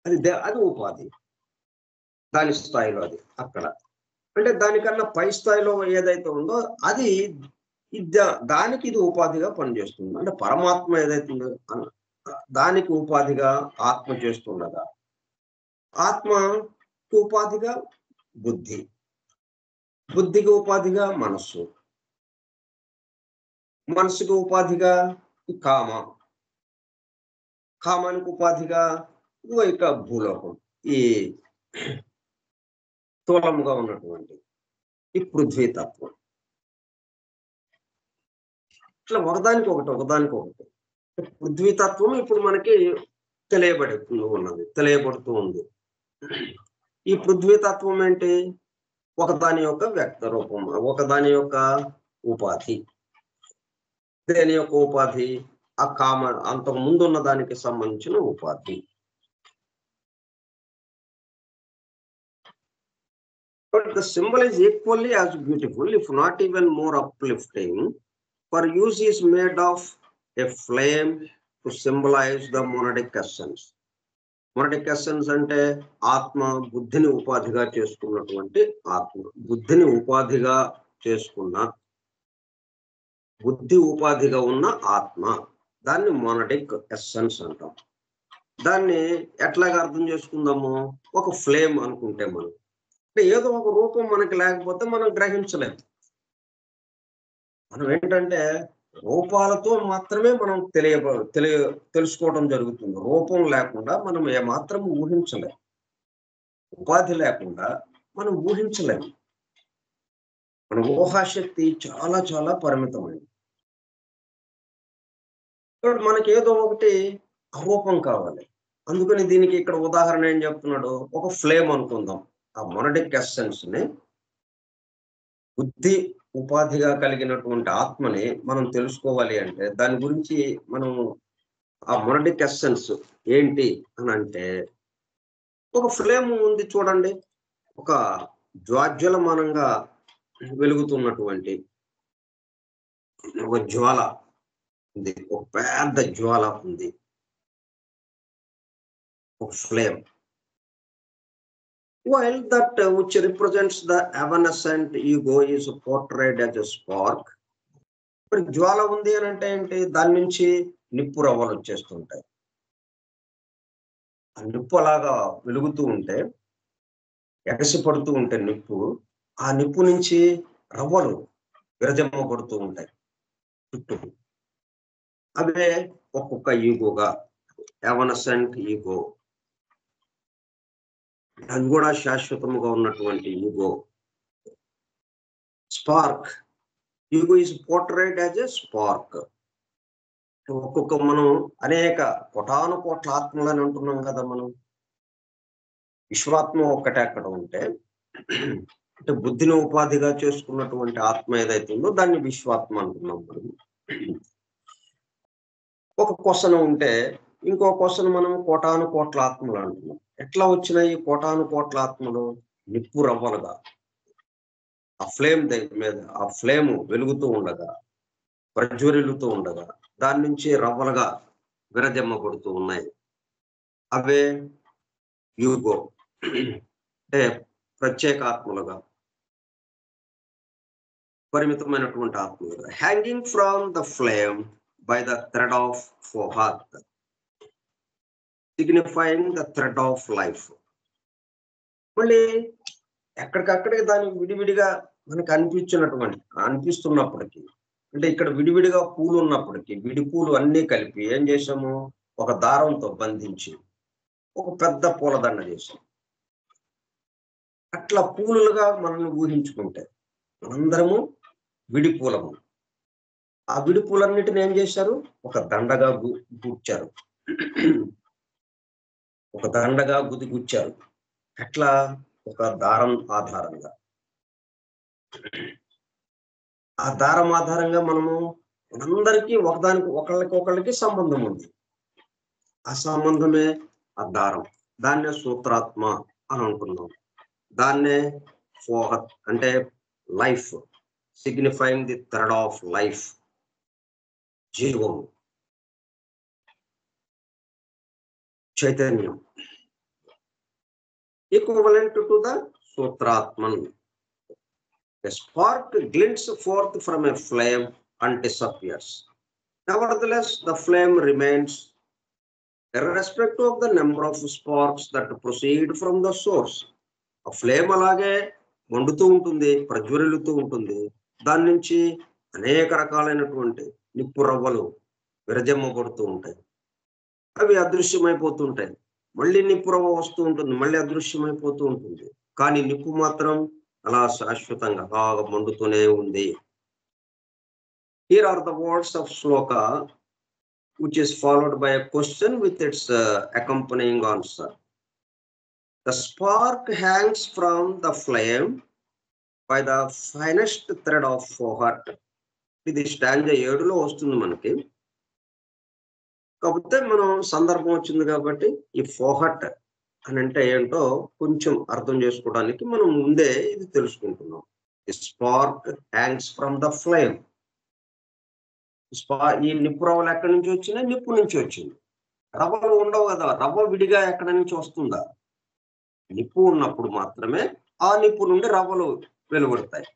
అది ఉపాధి, దాని స్థాయిలో అది అక్కడ. అంటే దానికన్నా పై స్థాయిలో ఏదైతే ఉందో అది దానికి ఇది ఉపాధిగా పనిచేస్తుంది. అంటే పరమాత్మ ఏదైతే ఉందో దానికి ఉపాధిగా ఆత్మ చేస్తుండగా, ఆత్మకి ఉపాధిగా బుద్ధి, బుద్ధికి ఉపాధిగా మనస్సు, మనసుకి ఉపాధిగా కామానికి ఉపాధిగా ఇక భూలోకం, ఈ స్థూలముగా ఉన్నటువంటి ఈ పృథ్వీతత్వం. ఇట్లా ఒకదానికి ఒకటి పృథ్వీతత్వం ఇప్పుడు మనకి తెలియబడుతూ ఉంది. ఈ పృథ్వీతత్వం ఏంటి? ఒకదాని యొక్క వ్యక్త రూపం, ఒకదాని యొక్క ఉపాధి. దేని యొక్క ఉపాధి? ఆ అంతకు ముందు ఉన్న దానికి సంబంధించిన ఉపాధి. But the symbol is equally as beautiful, if not even more uplifting, for use is made of a flame to symbolize the monadic essence. Monadic essence అంటే ఆత్మ బుద్ధిని ఉపాధిగా చేసుకున్నటువంటి ఆత్మ, బుద్ధిని ఉపాధిగా చేసుకున్న, బుద్ధి ఉపాధిగా ఉన్న ఆత్మ, దాన్ని మొనడిక్ ఎస్సెన్స్ అంటాం. దాన్ని ఎట్లాగా అర్థం చేసుకుందాము? ఒక ఫ్లేమ్ అనుకుంటే మనం, అంటే ఏదో ఒక రూపం మనకి లేకపోతే మనం గ్రహించలేము. మనం ఏంటంటే రూపాలతో మాత్రమే మనం తెలుసుకోవడం జరుగుతుంది. రూపం లేకుండా మనం ఏమాత్రం ఊహించలేము. ఉపాధి లేకుండా మనం ఊహించలేము. మన ఊహాశక్తి చాలా చాలా పరిమితమైంది. మనకి ఏదో ఒకటి రూపం కావాలి. అందుకని దీనికి ఇక్కడ ఉదాహరణ ఏం చెప్తున్నాడు? ఒక ఫ్లేమ్ అనుకుందాం. ఆ మొనడిక్ ఎస్సెన్స్ ని, బుద్ధి ఉపాధిగా కలిగినటువంటి ఆత్మని మనం తెలుసుకోవాలి అంటే దాని గురించి మనం ఆ మొనడిక్ ఎస్సెన్స్ ఏంటి అని అంటే, ఒక ఫ్లేమ్ ఉంది చూడండి, ఒక జ్వాజ్వలమానంగా వెలుగుతున్నటువంటి ఒక జ్వాల ఉంది, ఒక పెద్ద జ్వాల ఉంది, ఒక flame. While that which represents the evanescent ego is portrayed as a spark. మరి జ్వాల ఉంది అని అంటే ఏంటి? దాని నుంచి నిప్పు రవ్వలు వచ్చేస్తుంటాయి. ఆ నిప్పు అలాగా వెలుగుతూ ఉంటే, ఎగసి పడుతూ ఉంటే నిప్పు, ఆ నిప్పు నుంచి రవ్వలు విరజమ్మబడుతూ ఉంటాయి చుట్టూ. అవే ఒక్కొక్క ఈగోగా, ఎవనసెంట్ ఈగో. అది కూడా శాశ్వతముగా ఉన్నటువంటి ego spark. Ego is portrayed as a spark. ఒక్కొక్క మనం అనేక కోటాను కోట్ల ఆత్మలని అంటున్నాం కదా మనం. విశ్వాత్మ ఒక్కటే అక్కడ ఉంటే, అంటే బుద్ధిని ఉపాధిగా చేసుకున్నటువంటి ఆత్మ ఏదైతే ఉందో దాన్ని విశ్వాత్మ అంటున్నాం మనం. ఒక క్వశ్చన్ ఉంటే ఇంకో క్వశ్చన్ మనం కోటాను కోట్ల ఆత్మలు అంటున్నాం. ఎట్లా వచ్చినాయి కోటాను కోట్ల ఆత్మలు? నిప్పు రవ్వలుగా ఆ ఫ్లేమ్ దగ్గర మీద ఆ ఫ్లేమ్ వెలుగుతూ ఉండగా, ప్రజ్వరిల్లుతూ ఉండగా దాని నుంచి రవ్వలుగా విరజమ్మబడుతూ ఉన్నాయి. అవే యూగో, అంటే ప్రత్యేక ఆత్మలుగా, పరిమితమైనటువంటి ఆత్మలుగా. Hanging from the flame by the thread of Fohat, signifying the thread of life. మళ్ళీ ఎక్కడికక్కడికి దానికి విడివిడిగా మనకు అనిపిస్తున్నప్పటికీ, అంటే ఇక్కడ విడివిడిగా పూలు ఉన్నప్పటికీ విడి పూలు అన్నీ కలిపి ఏం చేసాము? ఒక దారంతో బంధించి ఒక పెద్ద పూలదండ చేసాం. అట్లా పూలుగా మనల్ని ఊహించుకుంటే మనందరము విడి పూలము. ఆ విడి పూలన్నిటిని ఏం చేశారు? ఒక దండగా గుచ్చారు, ఒక దండగా గుచ్చారు. ఎట్లా? ఒక దారం ఆధారంగా. ఆ దారం ఆధారంగా మనము మనందరికీ ఒకళ్ళకి సంబంధం ఉంది. ఆ సంబంధమే ఆ దారం. దాన్నే సూత్రాత్మ అని అంటున్నాం. దాన్నే ఫోహత్ అంటే life, signifying the thread of life, జీవం, చైతన్యం. Equivalent to the sutratman. A spark glints forth from a flame and disappears. Nevertheless, the flame remains, irrespective of the number of sparks that proceed from the source. A flame అలాగే మండుతూ ఉంటుంది, ప్రజ్వరిల్లుతూ ఉంటుంది. దాని నుంచి అనేక రకాలైనటువంటి నిప్పు రవ్వలు విరజమ్మబడుతూ ఉంటాయి. అవి అదృశ్యమైపోతుంటాయి. మళ్ళీ నిప్పు రవ్వ వస్తూ ఉంటుంది, మళ్ళీ అదృశ్యమైపోతూ ఉంటుంది. కానీ నిప్పు మాత్రం అలా శాశ్వతంగా బాగా మండుతూనే ఉంది. Here are the words of Shloka, which is followed by a question with its accompanying answer. The spark hangs from the flame by the finest thread of fohat. ఇది స్టాంజా 7లో వస్తుంది మనకి. కాకపోతే మనం సందర్భం వచ్చింది కాబట్టి ఈ ఫోహట్ అని అంటే ఏంటో కొంచెం అర్థం చేసుకోవడానికి మనం ముందే ఇది తెలుసుకుంటున్నాం. The spark hangs from the flame. ఈ నిప్పు రవ్వలు ఎక్కడి నుంచి వచ్చినాయి? నిప్పు నుంచి వచ్చింది. రవ్వలు ఉండవు కదా, రవ్వ విడిగా ఎక్కడి నుంచి వస్తుందా? నిప్పు ఉన్నప్పుడు మాత్రమే ఆ నిప్పు నుండి రవ్వలు వెలువడతాయి.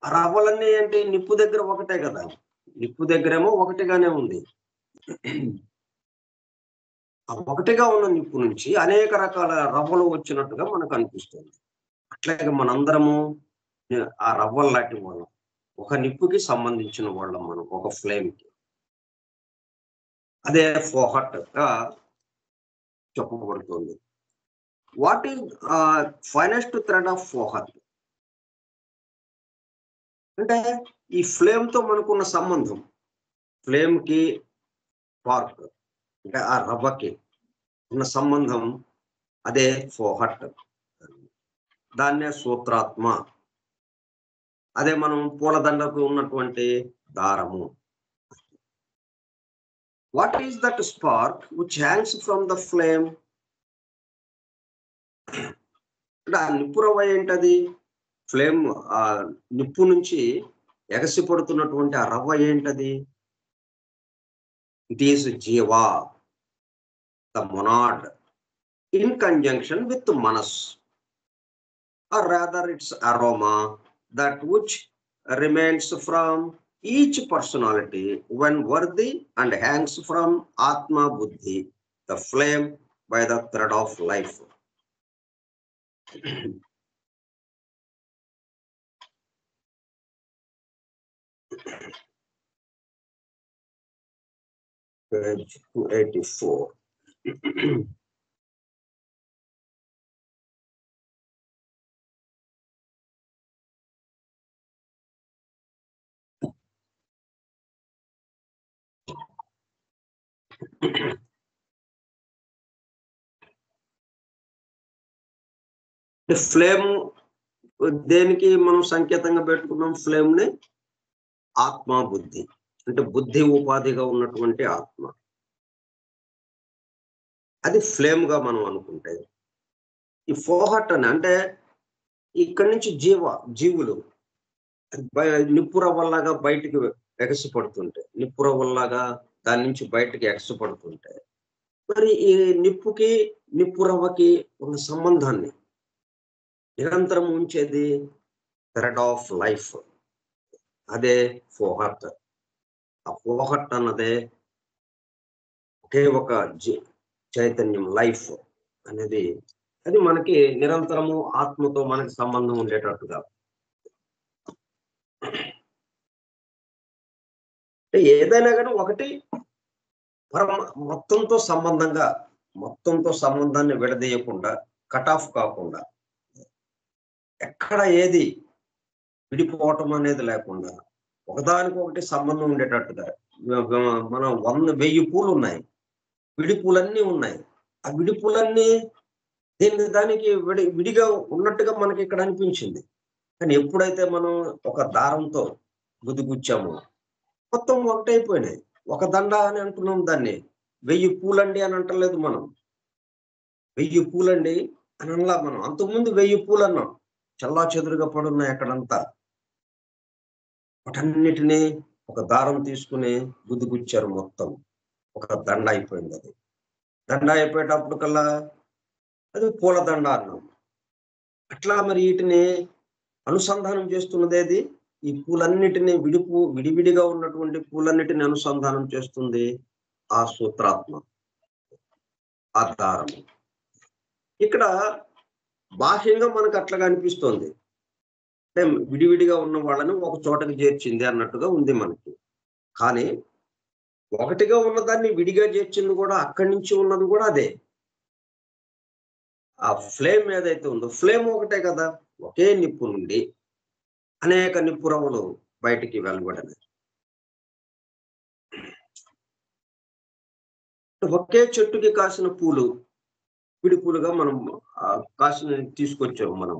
ఆ రవ్వలన్నీ ఏంటి? నిప్పు దగ్గర ఒకటే కదా, నిప్పు దగ్గరేమో ఒకటిగానే ఉంది. ఆ ఒకటిగా ఉన్న నిప్పు నుంచి అనేక రకాల రవ్వలు వచ్చినట్టుగా మనకు అనిపిస్తుంది. అట్లాగే మనందరము ఆ రవ్వలు లాంటి వాళ్ళం, ఒక నిప్పుకి సంబంధించిన వాళ్ళం మనం, ఒక ఫ్లేమ్కి. అదే ఫోహట్ గా చెప్పబడుతుంది. What is finest thread of Fohat? అంటే ఈ ఫ్లేమ్ తో మనకున్న సంబంధం, ఫ్లేమ్ కి స్పార్క్ అంటే ఆ రవ్వకి ఉన్న సంబంధం అదే ఫోహట్. దాన్నే సూత్రాత్మ. అదే మనం పూలదండకు ఉన్నటువంటి దారము. What is that spark which hangs from the flame? అంటే ఆ నిప్పు రవ్వ ఏంటది? ఫ్లేమ్ ఆ నిప్పు నుంచి ఎగసి పడుతున్నటువంటి ఆ రవ్వ ఏంటది? It is jiva, the monad, in conjunction with manas, or rather its aroma, that which remains from each personality when worthy and hangs from Atma Buddhi, the flame, by the thread of life. Page 284. Flame దేనికి మనం సంకేతంగా పెట్టుకున్నాం? Flame ని ఆత్మ, బుద్ధి, అంటే బుద్ధి ఉపాధిగా ఉన్నటువంటి ఆత్మ, అది ఫ్లేమ్ గా మనం అనుకుంటే. ఈ ఫోహట్ అని అంటే ఇక్కడి నుంచి జీవులు నిప్పురవ్వల్లాగా బయటికి ఎగసిపడుతుంటే, నిప్పురవ్వల్లాగా దాని నుంచి బయటికి ఎగసిపడుతుంటే, మరి ఈ నిప్పుకి నిప్పురవ్వకి ఉన్న సంబంధాన్ని నిరంతరం ఉంచేది థ్రెడ్ ఆఫ్ లైఫ్, అదే ఫోహట్. ఆ ఫోహట్ అన్నదే ఒకే ఒక చైతన్యం, లైఫ్ అనేది, అది మనకి నిరంతరము ఆత్మతో మనకి సంబంధం ఉండేటట్టుగా. ఏదైనా కానీ ఒకటి మొత్తంతో సంబంధాన్ని విడదీయకుండా, కట్ ఆఫ్ కాకుండా, ఎక్కడ ఏది విడిపోవటం అనేది లేకుండా ఒకదానికొకటి సంబంధం ఉండేటట్టుగా. మనం 1000 పూలు ఉన్నాయి, విడిపూలన్నీ ఉన్నాయి. ఆ విడిపూలన్నీ దానికి విడిగా ఉన్నట్టుగా మనకి ఇక్కడ అనిపించింది. కానీ ఎప్పుడైతే మనం ఒక దారంతో గుదిగుచ్చామో మొత్తం ఒకటైపోయినాయి. ఒక దండ అని అంటున్నాం దాన్ని. 1000 పూలండి అని అంటలేదు మనం. 1000 పూలండి అని అనలా మనం. అంతకుముందు 1000 పూలు అన్నాం. చల్లా చెదురుగా పడున్నాయి అక్కడంతా. వాటన్నిటినీ ఒక దారం తీసుకుని గుదిగుచ్చారు మొత్తం. ఒక దండ అయిపోయింది అది. దండ అయిపోయేటప్పుడు కల్లా అది పూల దండ అన్నాం. అట్లా మరి వీటిని అనుసంధానం చేస్తున్నదేది? ఈ పూలన్నిటిని విడివిడిగా ఉన్నటువంటి పూలన్నిటిని అనుసంధానం చేస్తుంది ఆ సూత్రాత్మ, ఆ దారము. ఇక్కడ బాహ్యంగా మనకు అట్లాగా అనిపిస్తోంది, అంటే విడివిడిగా ఉన్న వాళ్ళని ఒక చోటకి చేర్చింది అన్నట్టుగా ఉంది మనకి. కానీ ఒకటిగా ఉన్నదాన్ని విడిగా చేర్చింది కూడా, అక్కడి నుంచి ఉన్నది కూడా అదే. ఆ ఫ్లేమ్ ఏదైతే ఉందో, ఫ్లేమ్ ఒకటే కదా. ఒకే నిప్పు నుండి అనేక నిప్పురవ్వలు బయటికి వెలువడినాయి. ఒకే చెట్టుకి కాసిన పూలు విడిపూలుగా మనం కాసిన తీసుకొచ్చాము మనం.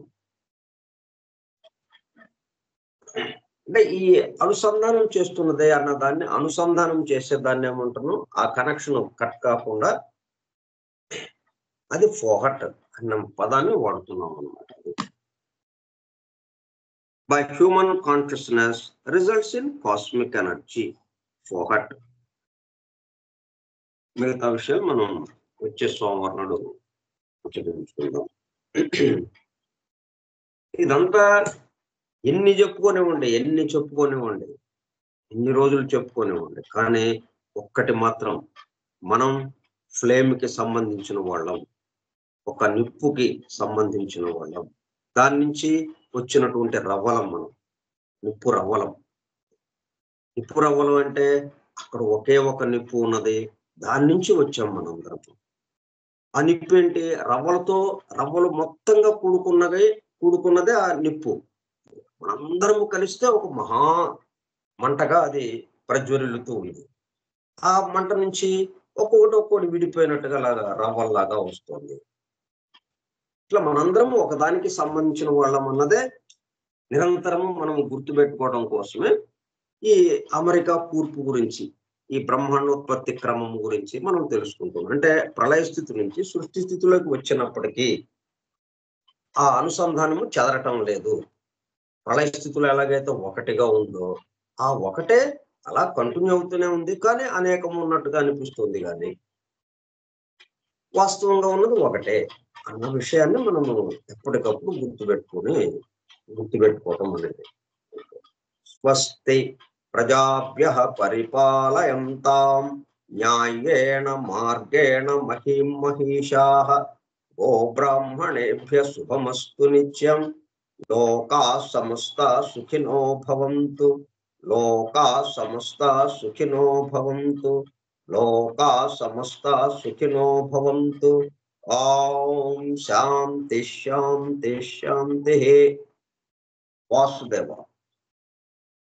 అంటే ఈ అనుసంధానం చేస్తున్నదే అన్న దాన్ని, అనుసంధానం చేసేదాన్ని ఏమంటున్నాం, ఆ కనెక్షన్ కట్ కాకుండా అది ఫోహట్ అన్న పదాన్ని వాడుతున్నాం అన్నమాట. By human consciousness results in cosmic energy, Fohat. మిగతా విషయం మనం వచ్చే సోమవారం నాడు చర్చించుకుందాం. ఇదంతా ఎన్ని చెప్పుకోనివ్వండి, ఎన్ని రోజులు చెప్పుకోనివ్వండి, కానీ ఒక్కటి మాత్రం, మనం ఫ్లేమ్కి సంబంధించిన వాళ్ళం, ఒక నిప్పుకి సంబంధించిన వాళ్ళం. దాని నుంచి వచ్చినటువంటి రవ్వలం మనం, నిప్పు రవ్వలం. నిప్పు రవ్వలం అంటే అక్కడ ఒకే ఒక నిప్పు ఉన్నది, దాని నుంచి వచ్చాం మనందరం. ఆ నిప్పు ఏంటి? రవ్వలు మొత్తంగా కూడుకున్నదే ఆ నిప్పు. మనందరము కలిస్తే ఒక మహా మంటగా అది ప్రజ్వరిల్లుతూ ఉంది. ఆ మంట నుంచి ఒక్కొక్కటి విడిపోయినట్టుగా రవ్వల్లాగా వస్తుంది. ఇట్లా మనందరము ఒకదానికి సంబంధించిన వాళ్ళం అన్నదే నిరంతరము మనం గుర్తుపెట్టుకోవడం కోసమే ఈ అమెరికా కూర్పు గురించి, ఈ బ్రహ్మాండోత్పత్తి క్రమం గురించి మనం తెలుసుకుంటాం. అంటే ప్రళయ స్థితి నుంచి సృష్టి స్థితిలోకి వచ్చినప్పటికీ ఆ అనుసంధానము చెదరటం లేదు. ప్రళయ స్థితిలో ఎలాగైతే ఒకటిగా ఉందో ఆ ఒకటే అలా కంటిన్యూ అవుతూనే ఉంది, కానీ అనేకం ఉన్నట్టుగా అనిపిస్తుంది. కానీ వాస్తవంగా ఉన్నది ఒకటే అన్న విషయాన్ని మనము ఎప్పటికప్పుడు గుర్తుపెట్టుకోవటం అనేది. స్వస్తి ప్రజాభ్యః పరిపాలయంతాం న్యాయేన మార్గేణ మహీం మహీషాః గోబ్రాహ్మణేభ్యః శుభమస్తు నిత్యం. లోకాః సమస్తాః సుఖినో భవంతు. లోకాః సమస్తాః సుఖినో భవంతు. లోకాః సమస్తాః సుఖినో భవంతు. ఓం శాంతి శాంతి శాంతి. వాసుదేవ.